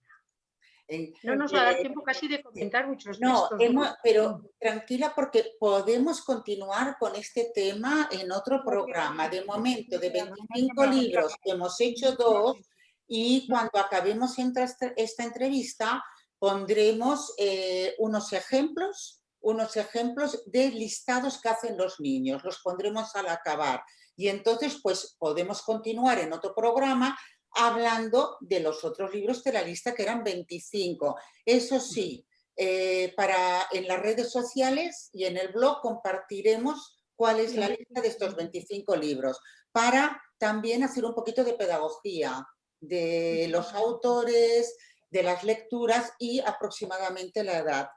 No nos va a dar tiempo casi de comentar muchos textos. Pero tranquila, porque podemos continuar con este tema en otro programa. De momento, de 25 libros, hemos hecho 2 y cuando acabemos esta entrevista pondremos unos ejemplos de listados que hacen los niños. Los pondremos al acabar. Y entonces, pues, podemos continuar en otro programa hablando de los otros libros de la lista, que eran 25. Eso sí, en las redes sociales y en el blog compartiremos cuál es la lista de estos 25 libros, para también hacer un poquito de pedagogía de los autores, de las lecturas y aproximadamente la edad.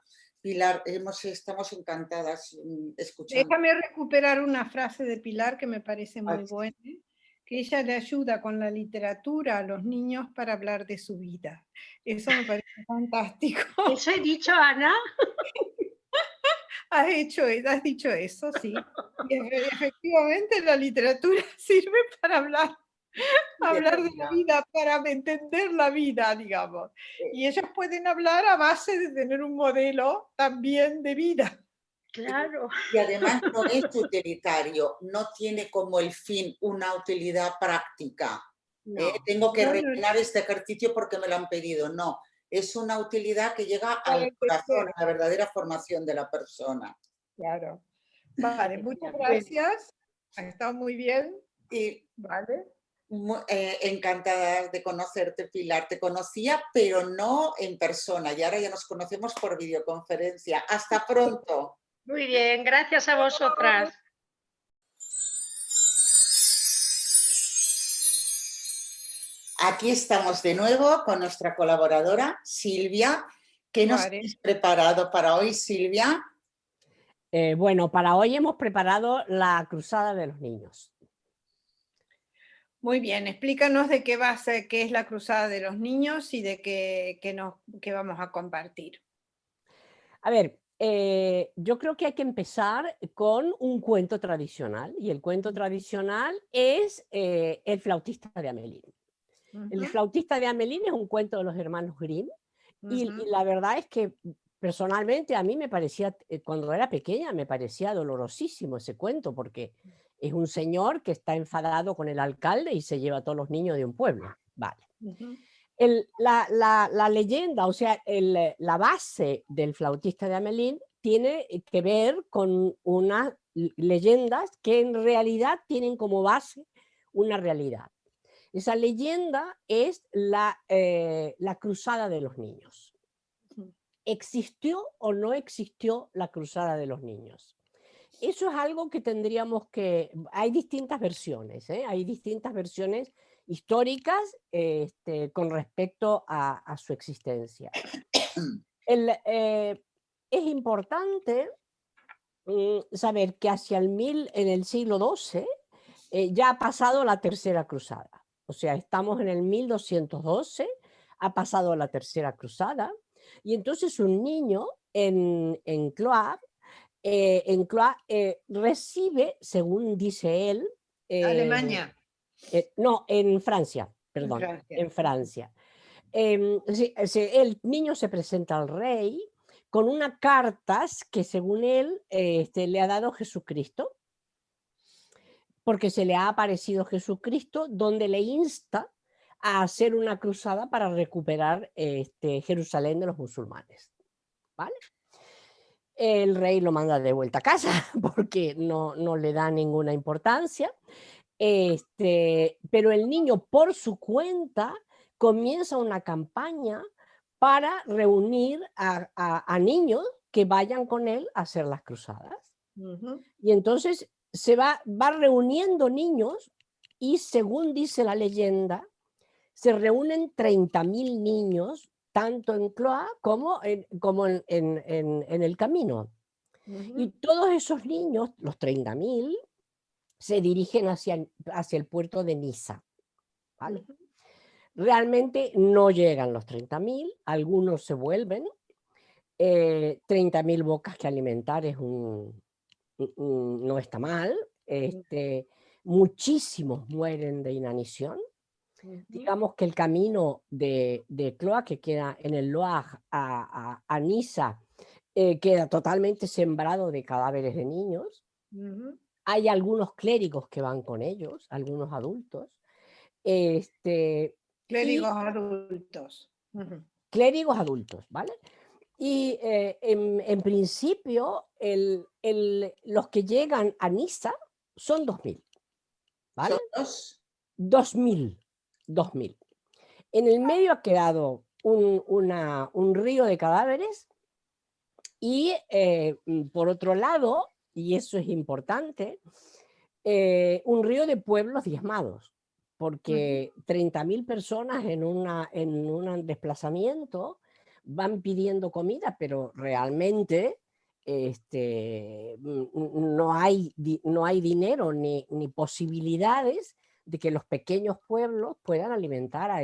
Pilar, estamos encantadas escuchando. Déjame recuperar una frase de Pilar que me parece muy buena, que ella le ayuda con la literatura a los niños para hablar de su vida. Eso me parece fantástico. ¿Eso he dicho, Ana? Has dicho eso, sí. Y efectivamente la literatura sirve para hablar de la vida, para entender la vida, digamos. Y ellos pueden hablar a base de tener un modelo también de vida. Claro. Y además no es utilitario, no tiene como el fin una utilidad práctica. No. Tengo que rellenar este ejercicio porque me lo han pedido. No, es una utilidad que llega al corazón, a la verdadera formación de la persona. Claro. Vale, muchas gracias. Ha estado muy bien. Y vale. Encantada de conocerte, Pilar. Te conocía, pero no en persona. Y ahora ya nos conocemos por videoconferencia. Hasta pronto. Muy bien, gracias a vosotras. Aquí estamos de nuevo con nuestra colaboradora, Silvia. ¿Qué nos has preparado para hoy, Silvia? Bueno, para hoy hemos preparado la Cruzada de los Niños. Muy bien, explícanos de qué va a ser, qué es la Cruzada de los Niños y de qué vamos a compartir. A ver, yo creo que hay que empezar con un cuento tradicional, y el cuento tradicional es El flautista de Hamelín. El flautista de Hamelín es un cuento de los hermanos Grimm, y la verdad es que personalmente a mí me parecía, cuando era pequeña, me parecía dolorosísimo ese cuento, porque es un señor que está enfadado con el alcalde y se lleva a todos los niños de un pueblo. Vale. La leyenda, o sea, la base del flautista de Hamelín tiene que ver con unas leyendas que en realidad tienen como base una realidad. Esa leyenda es la Cruzada de los Niños. ¿Existió o no existió la Cruzada de los Niños? Eso es algo que tendríamos que... Hay distintas versiones, hay distintas versiones históricas con respecto a su existencia. Es importante saber que en el siglo XII ya ha pasado la Tercera Cruzada. O sea, estamos en el 1212, ha pasado a la Tercera Cruzada, y entonces un niño en Cloix recibe, según dice él, Alemania, no, en Francia, en perdón, Francia. en Francia. El niño se presenta al rey con unas cartas que según él le ha dado Jesucristo, porque se le ha aparecido Jesucristo, donde le insta a hacer una cruzada para recuperar Jerusalén de los musulmanes. ¿Vale? El rey lo manda de vuelta a casa porque no le da ninguna importancia. Pero el niño por su cuenta comienza una campaña para reunir a niños que vayan con él a hacer las cruzadas. Y entonces se va reuniendo niños, y según dice la leyenda, se reúnen 30.000 niños, tanto en Cloix como en el camino. Y todos esos niños, los 30.000, se dirigen hacia el puerto de Niza. ¿Vale? Realmente no llegan los 30.000, algunos se vuelven. 30.000 bocas que alimentar no está mal. Muchísimos mueren de inanición. Digamos que el camino de Cloix, que queda en el Loire a Niza, queda totalmente sembrado de cadáveres de niños. Hay algunos clérigos que van con ellos, algunos adultos. Clérigos adultos. Clérigos adultos, ¿vale? Y en principio los que llegan a Niza son 2.000, ¿vale? ¿Son 2.000. En el medio ha quedado un río de cadáveres y por otro lado, y eso es importante, un río de pueblos diezmados, porque 30.000 personas en un desplazamiento van pidiendo comida, pero realmente no hay dinero ni posibilidades de que los pequeños pueblos puedan alimentar a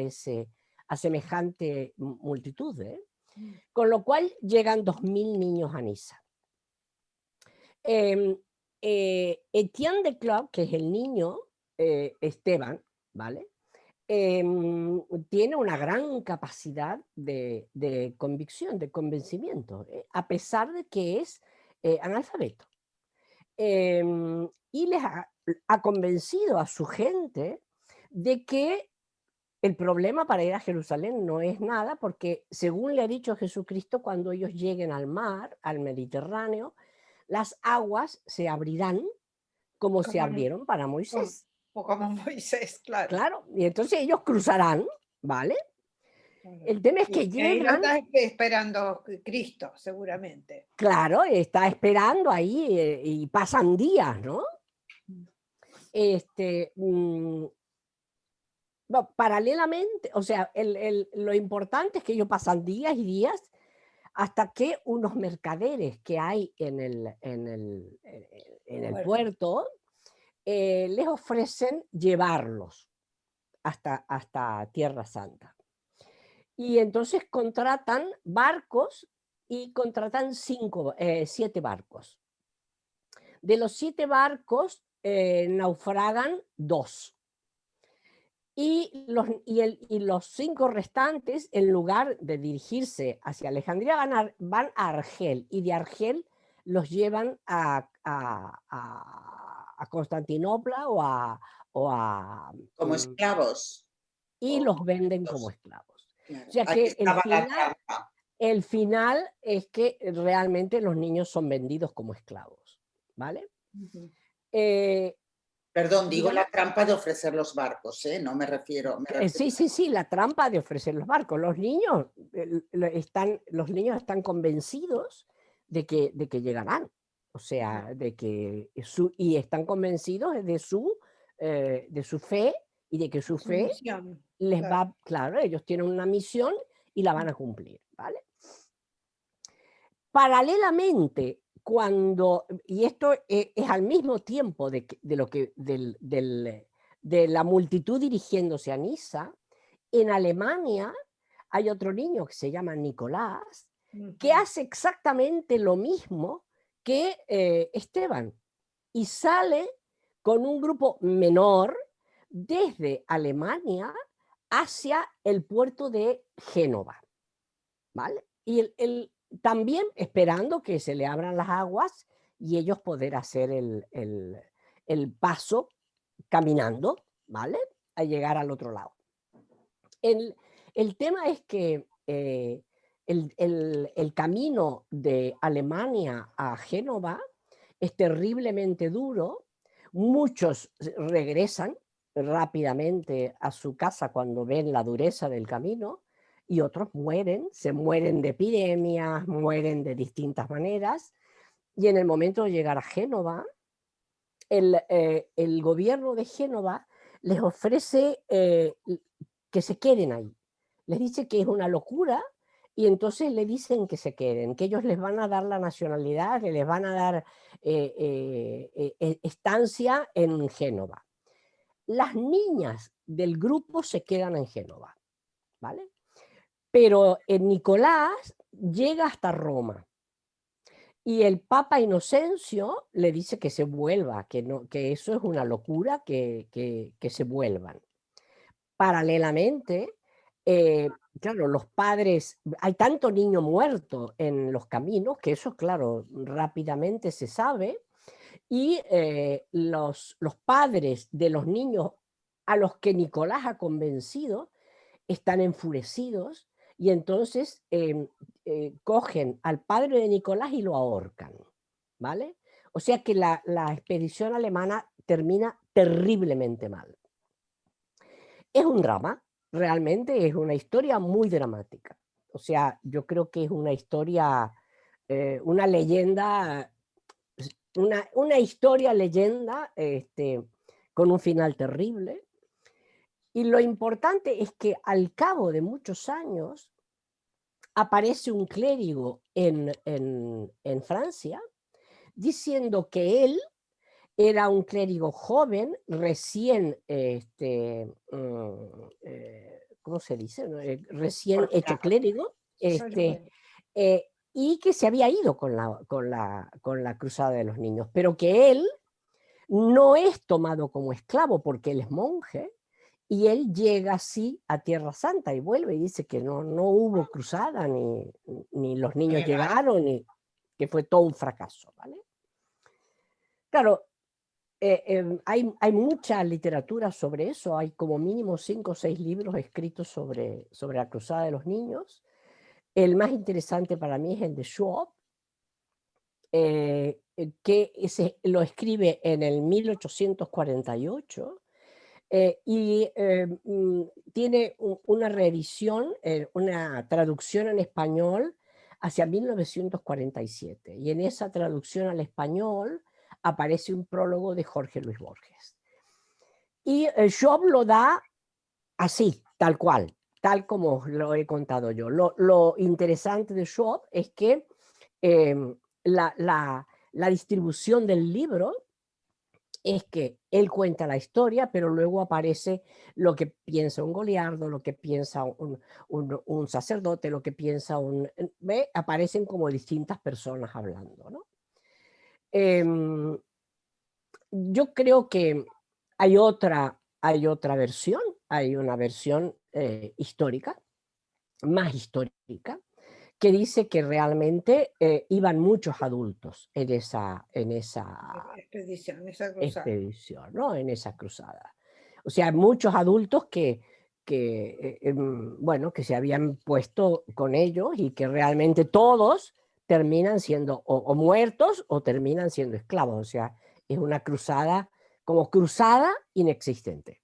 semejante multitud. Con lo cual llegan 2.000 niños a Niza. Etienne de Cloix, que es el niño Esteban, ¿vale? Tiene una gran capacidad de convicción, de convencimiento, a pesar de que es analfabeto. Y les ha convencido a su gente de que el problema para ir a Jerusalén no es nada, porque según le ha dicho Jesucristo, cuando ellos lleguen al mar, al Mediterráneo, las aguas se abrirán como se abrieron para Moisés. O como Moisés, claro. Claro, y entonces ellos cruzarán, ¿vale? El tema es que llegan... Ahí lo está esperando Cristo, seguramente. Claro, está esperando ahí y pasan días, ¿no? Paralelamente, o sea, lo importante es que ellos pasan días y días hasta que unos mercaderes que hay en el puerto les ofrecen llevarlos hasta Tierra Santa. Y entonces contratan barcos y contratan 7 barcos. De los 7 barcos naufragan 2. Y los 5 restantes, en lugar de dirigirse hacia Alejandría, van a Argel, y de Argel los llevan a Constantinopla como esclavos. Y los venden como esclavos. Claro. O sea que el final es que realmente los niños son vendidos como esclavos, ¿vale? Perdón, digo la trampa de ofrecer los barcos, ¿eh? No me refiero... Sí, la trampa de ofrecer los barcos. Los niños están convencidos de que llegarán. O sea, y están convencidos de su fe, y de que su fe les va... Claro, ellos tienen una misión y la van a cumplir, ¿vale? Paralelamente, y esto es al mismo tiempo de la multitud dirigiéndose a Niza, en Alemania hay otro niño que se llama Nicolás, que Ujú. hace exactamente lo mismo que Esteban, y sale con un grupo menor desde Alemania hacia el puerto de Génova, ¿vale? Y también esperando que se le abran las aguas y ellos poder hacer el paso caminando, ¿vale? A llegar al otro lado. El tema es que el camino de Alemania a Génova es terriblemente duro. Muchos regresan rápidamente a su casa cuando ven la dureza del camino y otros mueren, se mueren de epidemias, mueren de distintas maneras. Y en el momento de llegar a Génova, el gobierno de Génova les ofrece que se queden ahí. Les dice que es una locura y entonces le dicen que se queden, que ellos les van a dar la nacionalidad, que les van a dar estancia en Génova. Las niñas del grupo se quedan en Génova, ¿vale? Pero Nicolás llega hasta Roma. Y el Papa Inocencio le dice que se vuelva, que, no, que eso es una locura, que se vuelvan. Paralelamente, claro, los padres, hay tanto niño muerto en los caminos que eso, claro, rápidamente se sabe, y los padres de los niños a los que Nicolás ha convencido están enfurecidos y entonces cogen al padre de Nicolás y lo ahorcan, ¿vale? O sea que la expedición alemana termina terriblemente mal. Es un drama, realmente es una historia muy dramática. O sea, yo creo que es una historia, una leyenda, una historia leyenda con un final terrible. Y lo importante es que al cabo de muchos años aparece un clérigo en Francia diciendo que él era un clérigo joven, recién, ¿cómo se dice? Recién hecho clérigo, y que se había ido con la Cruzada de los Niños, pero que él no es tomado como esclavo porque él es monje, y él llega así a Tierra Santa y vuelve y dice que no hubo cruzada, ni los niños llegaron, ni que fue todo un fracaso, ¿vale? Claro, hay mucha literatura sobre eso, hay como mínimo 5 o 6 libros escritos sobre la Cruzada de los Niños. El más interesante para mí es el de Schwab, que lo escribe en el 1848, y tiene una revisión, una traducción en español hacia 1947. Y en esa traducción al español aparece un prólogo de Jorge Luis Borges. Y Job lo da así, tal cual, tal como lo he contado yo. Lo interesante de Job es que la distribución del libro es que él cuenta la historia, pero luego aparece lo que piensa un goliardo, lo que piensa un sacerdote, lo que piensa aparecen como distintas personas hablando, ¿no? Yo creo que hay otra versión, hay una versión histórica, más histórica, que dice que realmente iban muchos adultos en esa expedición, ¿no? En esa cruzada. O sea, muchos adultos que bueno, que se habían puesto con ellos y que realmente todos terminan siendo o muertos o terminan siendo esclavos. O sea, es una cruzada como cruzada inexistente.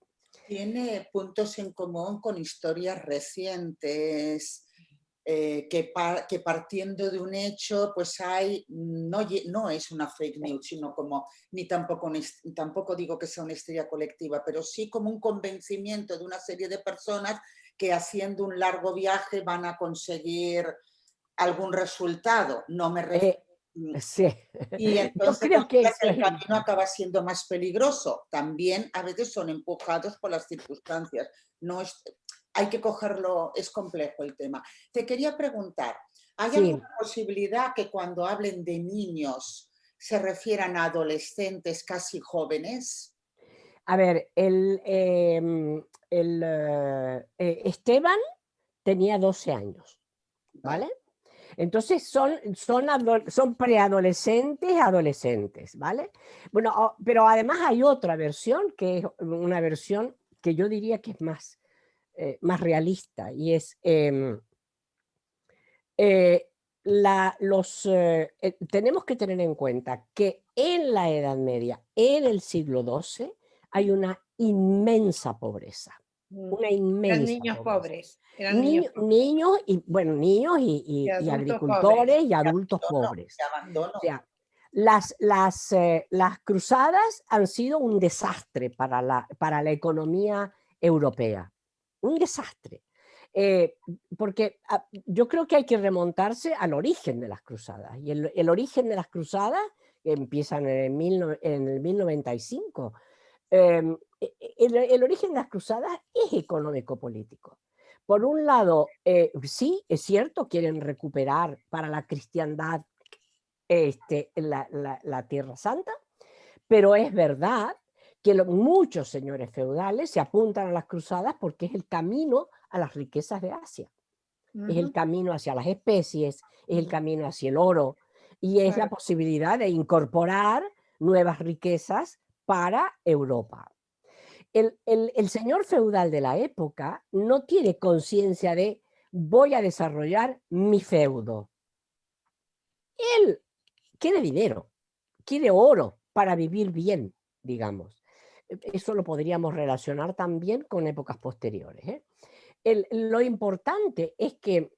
Tiene puntos en común con historias recientes, que partiendo de un hecho, pues hay, no es una fake news, sino como, tampoco digo que sea una histeria colectiva, pero sí como un convencimiento de una serie de personas que haciendo un largo viaje van a conseguir algún resultado. No me refiero. Sí. Y entonces yo creo que el camino acaba siendo más peligroso. También a veces son empujados por las circunstancias. No es, hay que cogerlo, es complejo el tema. Te quería preguntar, ¿hay Sí. alguna posibilidad que cuando hablen de niños se refieran a adolescentes casi jóvenes? A ver, Esteban tenía 12 años, ¿vale? Entonces son preadolescentes, adolescentes, ¿vale? Bueno, pero además hay otra versión, que es una versión que yo diría que es más realista, y es tenemos que tener en cuenta que en la Edad Media, en el siglo XII, hay una inmensa pobreza. Una Eran inmensa niños pobreza. pobres. Eran niños pobres. Niños y, bueno, niños y adultos agricultores pobres. y adultos pobres. De abandono. O sea, las cruzadas han sido un desastre para la economía europea. Un desastre. Porque yo creo que hay que remontarse al origen de las cruzadas. Y el origen de las cruzadas empiezan en el 1095. El origen de las cruzadas es económico-político. Por un lado, sí, es cierto, quieren recuperar para la cristiandad la Tierra Santa, pero es verdad que muchos señores feudales se apuntan a las cruzadas porque es el camino a las riquezas de Asia. Es el camino hacia las especies, es el camino hacia el oro, y es la posibilidad de incorporar nuevas riquezas para Europa. El señor feudal de la época no tiene conciencia de voy a desarrollar mi feudo. Él quiere dinero, quiere oro para vivir bien, digamos. Eso lo podríamos relacionar también con épocas posteriores, ¿eh? Lo importante es que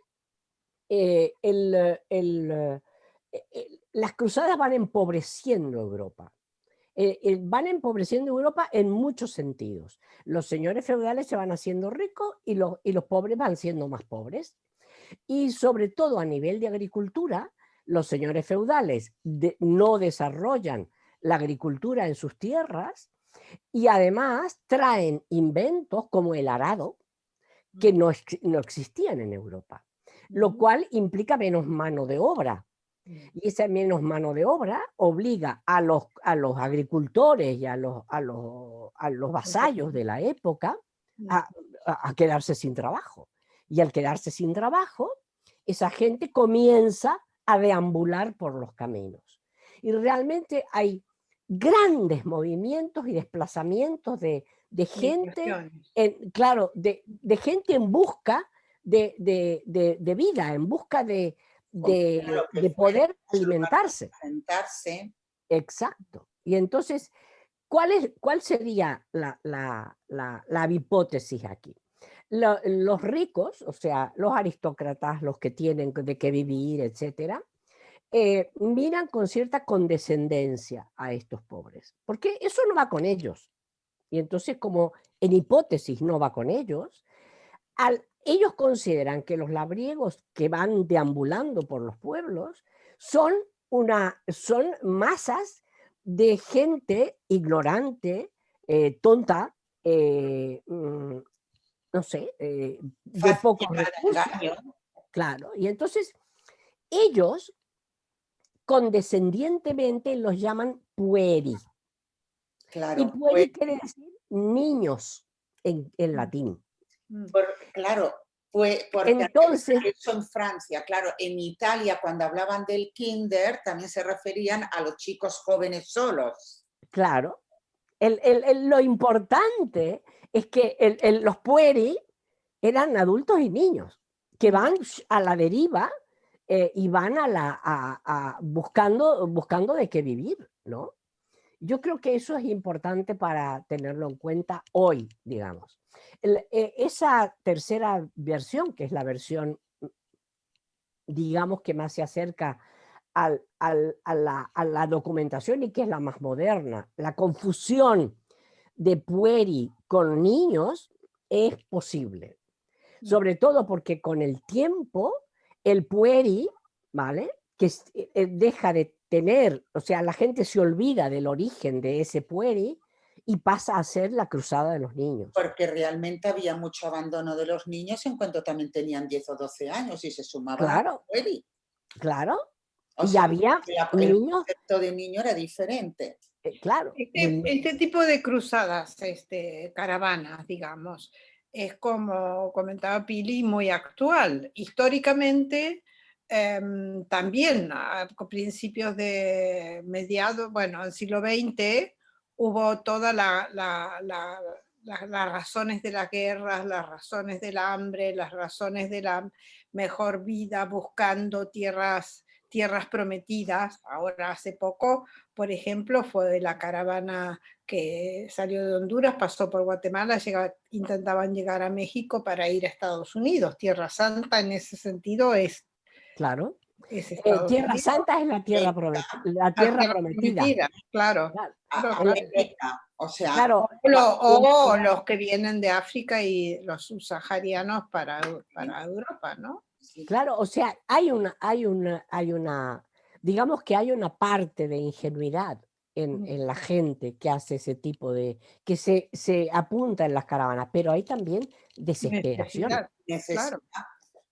las cruzadas van empobreciendo Europa. Van empobreciendo Europa en muchos sentidos. Los señores feudales se van haciendo ricos y los pobres van siendo más pobres. Y sobre todo a nivel de agricultura, los señores feudales no desarrollan la agricultura en sus tierras y además traen inventos como el arado que no existían en Europa, lo cual implica menos mano de obra. Y esa menos mano de obra obliga a los agricultores y a los vasallos de la época a quedarse sin trabajo. Y al quedarse sin trabajo, esa gente comienza a deambular por los caminos. Y realmente hay grandes movimientos y desplazamientos de gente, claro, de gente en busca de vida, en busca de poder alimentarse. Exacto. Y entonces, ¿cuál sería la hipótesis aquí? Los ricos, o sea, los aristócratas, los que tienen de qué vivir, etcétera, miran con cierta condescendencia a estos pobres, porque eso no va con ellos. Y entonces, como en hipótesis no va con ellos, ellos consideran que los labriegos que van deambulando por los pueblos son masas de gente ignorante, tonta, no sé, de pocos recursos. Claro, y entonces ellos condescendientemente los llaman pueri. Claro, y pueri quiere decir niños en latín. Claro, porque entonces, eso en Francia, claro, en Italia cuando hablaban del kinder también se referían a los chicos jóvenes solos. Claro, lo importante es que los pueri eran adultos y niños que van a la deriva y van buscando de qué vivir, ¿no? Yo creo que eso es importante para tenerlo en cuenta hoy, digamos. Esa tercera versión, que es la versión, digamos, que más se acerca a la documentación y que es la más moderna, la confusión de pueri con niños es posible. Sobre todo porque con el tiempo el pueri, ¿vale?, que deja de tener, o sea, la gente se olvida del origen de ese pueri y pasa a ser la cruzada de los niños. Porque realmente había mucho abandono de los niños en cuanto también tenían 10 o 12 años y se sumaban a Claro, la Weli. claro. O Y sea, había el niños, concepto de niño era diferente. claro. Este tipo de cruzadas, caravanas, digamos, es como comentaba Pili, muy actual. Históricamente, también a principios de mediados, bueno, del siglo XX, hubo todas las razones de las guerras, las razones del hambre, las razones de la mejor vida, buscando tierras prometidas. Ahora, hace poco, por ejemplo, fue de la caravana que salió de Honduras, pasó por Guatemala, intentaban llegar a México para ir a Estados Unidos. Tierra Santa en ese sentido es Claro. Estados Tierra Unidos. Santa es la tierra, La tierra prometida. claro. Claro. América, o sea, Claro, O los que vienen de África y los subsaharianos para Europa, ¿no? claro, o sea, digamos que hay una parte de ingenuidad en la gente que hace ese tipo que se apunta en las caravanas, pero hay también desesperación. Claro.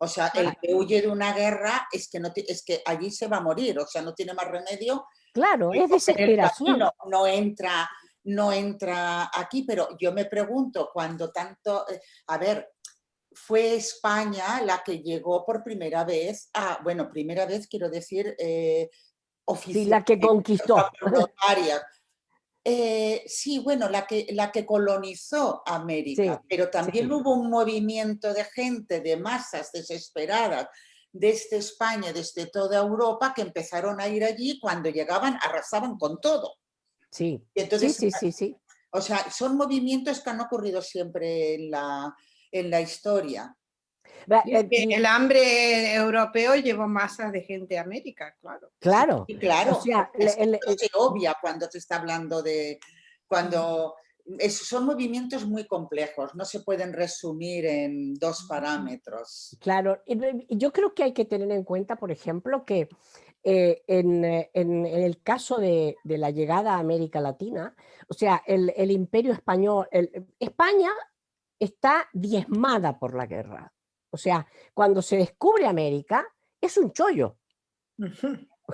O sea, el que huye de una guerra es que allí se va a morir, o sea, no tiene más remedio. Claro, Y es desesperación. no entra aquí, pero yo me pregunto, cuando tanto, a ver, fue España la que llegó por primera vez primera vez quiero decir, Sí, la que oficialmente, conquistó. voluntaria. Sí, bueno, la que colonizó América, Sí, pero también sí. hubo un movimiento de gente, de masas desesperadas desde España, desde toda Europa, que empezaron a ir allí, cuando llegaban arrasaban con todo. Sí, Y entonces, sí. o sea, son movimientos que han ocurrido siempre en la historia. El hambre europeo llevó masas de gente a América, claro. Claro, Sí, claro. o sea, No se obvia cuando se está hablando de... son movimientos muy complejos, no se pueden resumir en 2 parámetros. claro, yo creo que hay que tener en cuenta, por ejemplo, que en el caso de la llegada a América Latina, o sea, el imperio español, España está diezmada por la guerra. O sea, cuando se descubre América, es un chollo.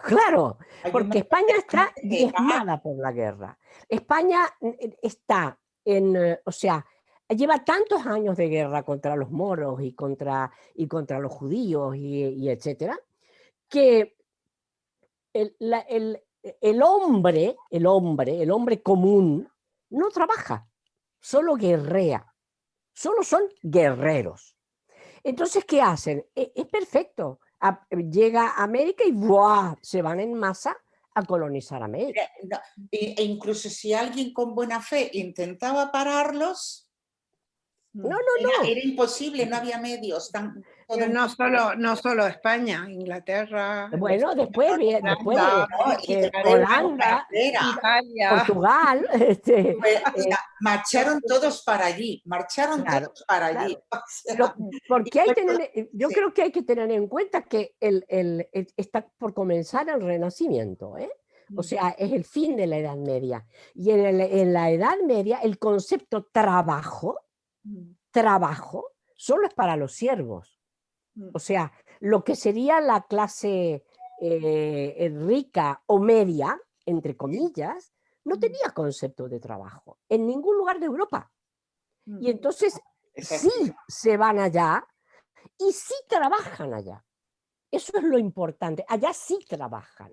Claro, porque España está diezmada por la guerra. España está o sea, lleva tantos años de guerra contra los moros y contra los judíos y etcétera, que el hombre común no trabaja, solo guerrea, solo son guerreros. Entonces, ¿qué hacen? Es perfecto. Llega a América y ¡buah! Se van en masa a colonizar América. E incluso si alguien con buena fe intentaba pararlos, No. era imposible, no había medios. Pero no solo España, Inglaterra. Bueno, después Holanda, Holanda, Italia. Portugal. Marcharon todos para allí, todos para allí. Claro. Porque yo creo que hay que tener en cuenta que está por comenzar el Renacimiento, ¿eh? O sea, es el fin de la Edad Media. Y en la Edad Media el concepto trabajo solo es para los siervos. O sea, lo que sería la clase rica o media, entre comillas, no tenía concepto de trabajo en ningún lugar de Europa. Y entonces sí se van allá y sí trabajan allá. Eso es lo importante. Allá sí trabajan.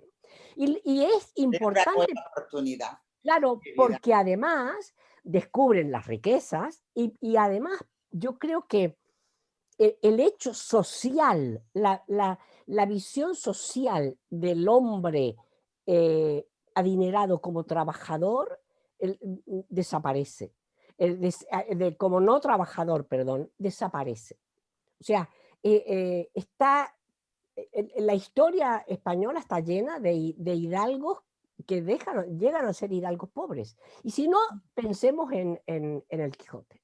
Y es importante. Es una buena oportunidad. Claro, porque además descubren las riquezas y además yo creo que el hecho social, la visión social del hombre adinerado como trabajador desaparece. Como no trabajador, perdón, desaparece. O sea, la historia española está llena de hidalgos que llegan a ser hidalgos pobres. Y si no, pensemos en el Quijote.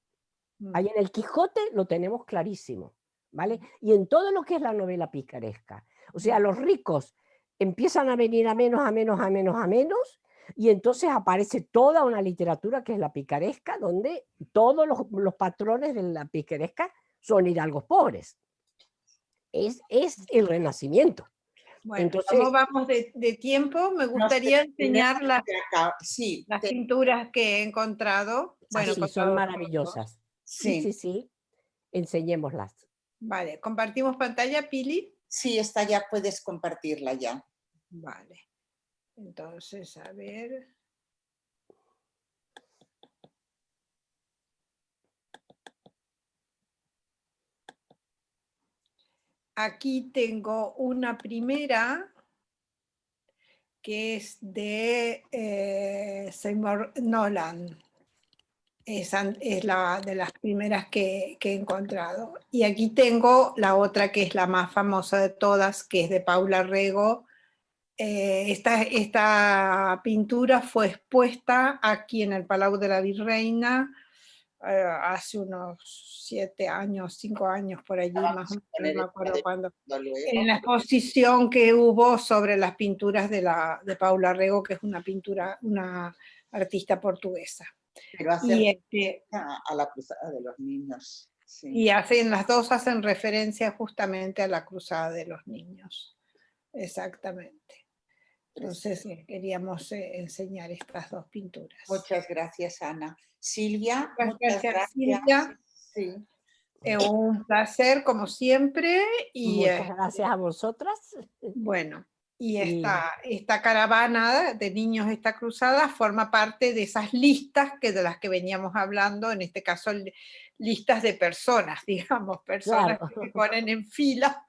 Ahí en el Quijote lo tenemos clarísimo, ¿vale? Y en todo lo que es la novela picaresca. O sea, los ricos empiezan a venir a menos, Y entonces aparece toda una literatura que es la picaresca, donde todos los patrones de la picaresca son hidalgos pobres. Es el Renacimiento. Bueno, Entonces, ¿cómo vamos de tiempo? Me gustaría enseñar las Sí, pinturas que he encontrado. Bueno, sí, con son todos maravillosas. Sí, sí, enseñémoslas. Vale, ¿compartimos pantalla, Pili? sí, esta ya puedes compartirla ya. Vale. Entonces, a ver. Aquí tengo una primera que es de Seymour Nolan. Esa es la de las primeras que he encontrado. Y aquí tengo la otra que es la más famosa de todas, que es de Paula Rego. Esta pintura fue expuesta aquí en el Palau de la Virreina hace unos 7 años, 5 años por allí, más o menos, no me acuerdo cuándo. En la exposición que hubo sobre las pinturas de Paula Rego, que es una artista portuguesa. Pero hace a la Cruzada de los Niños. Sí. Y las dos hacen referencia justamente a la Cruzada de los Niños. Exactamente. Entonces queríamos enseñar estas dos pinturas. Muchas gracias, Ana. Silvia, Muchas gracias. Silvia. Sí. Un placer, como siempre. Y, muchas gracias a vosotras. Bueno, y esta caravana de niños, esta cruzada, forma parte de esas listas de las que veníamos hablando, en este caso listas de personas, digamos, personas Claro. que se ponen en fila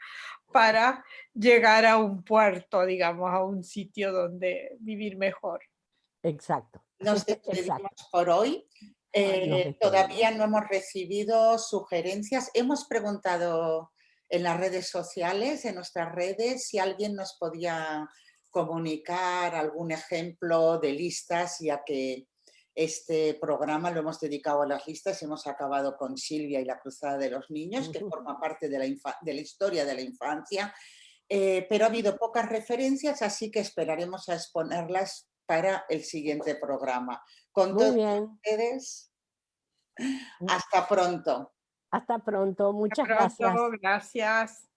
para llegar a un puerto, digamos, a un sitio donde vivir mejor. Exacto. Nos despedimos por hoy. Todavía no hemos recibido sugerencias. Hemos preguntado en las redes sociales, en nuestras redes, si alguien nos podía comunicar algún ejemplo de listas, ya que este programa lo hemos dedicado a las listas y hemos acabado con Silvia y la Cruzada de los Niños, que forma parte de la historia de la infancia, pero ha habido pocas referencias, así que esperaremos a exponerlas para el siguiente programa. Con Muy todos bien. ustedes, hasta pronto. Hasta pronto, muchas gracias. Gracias.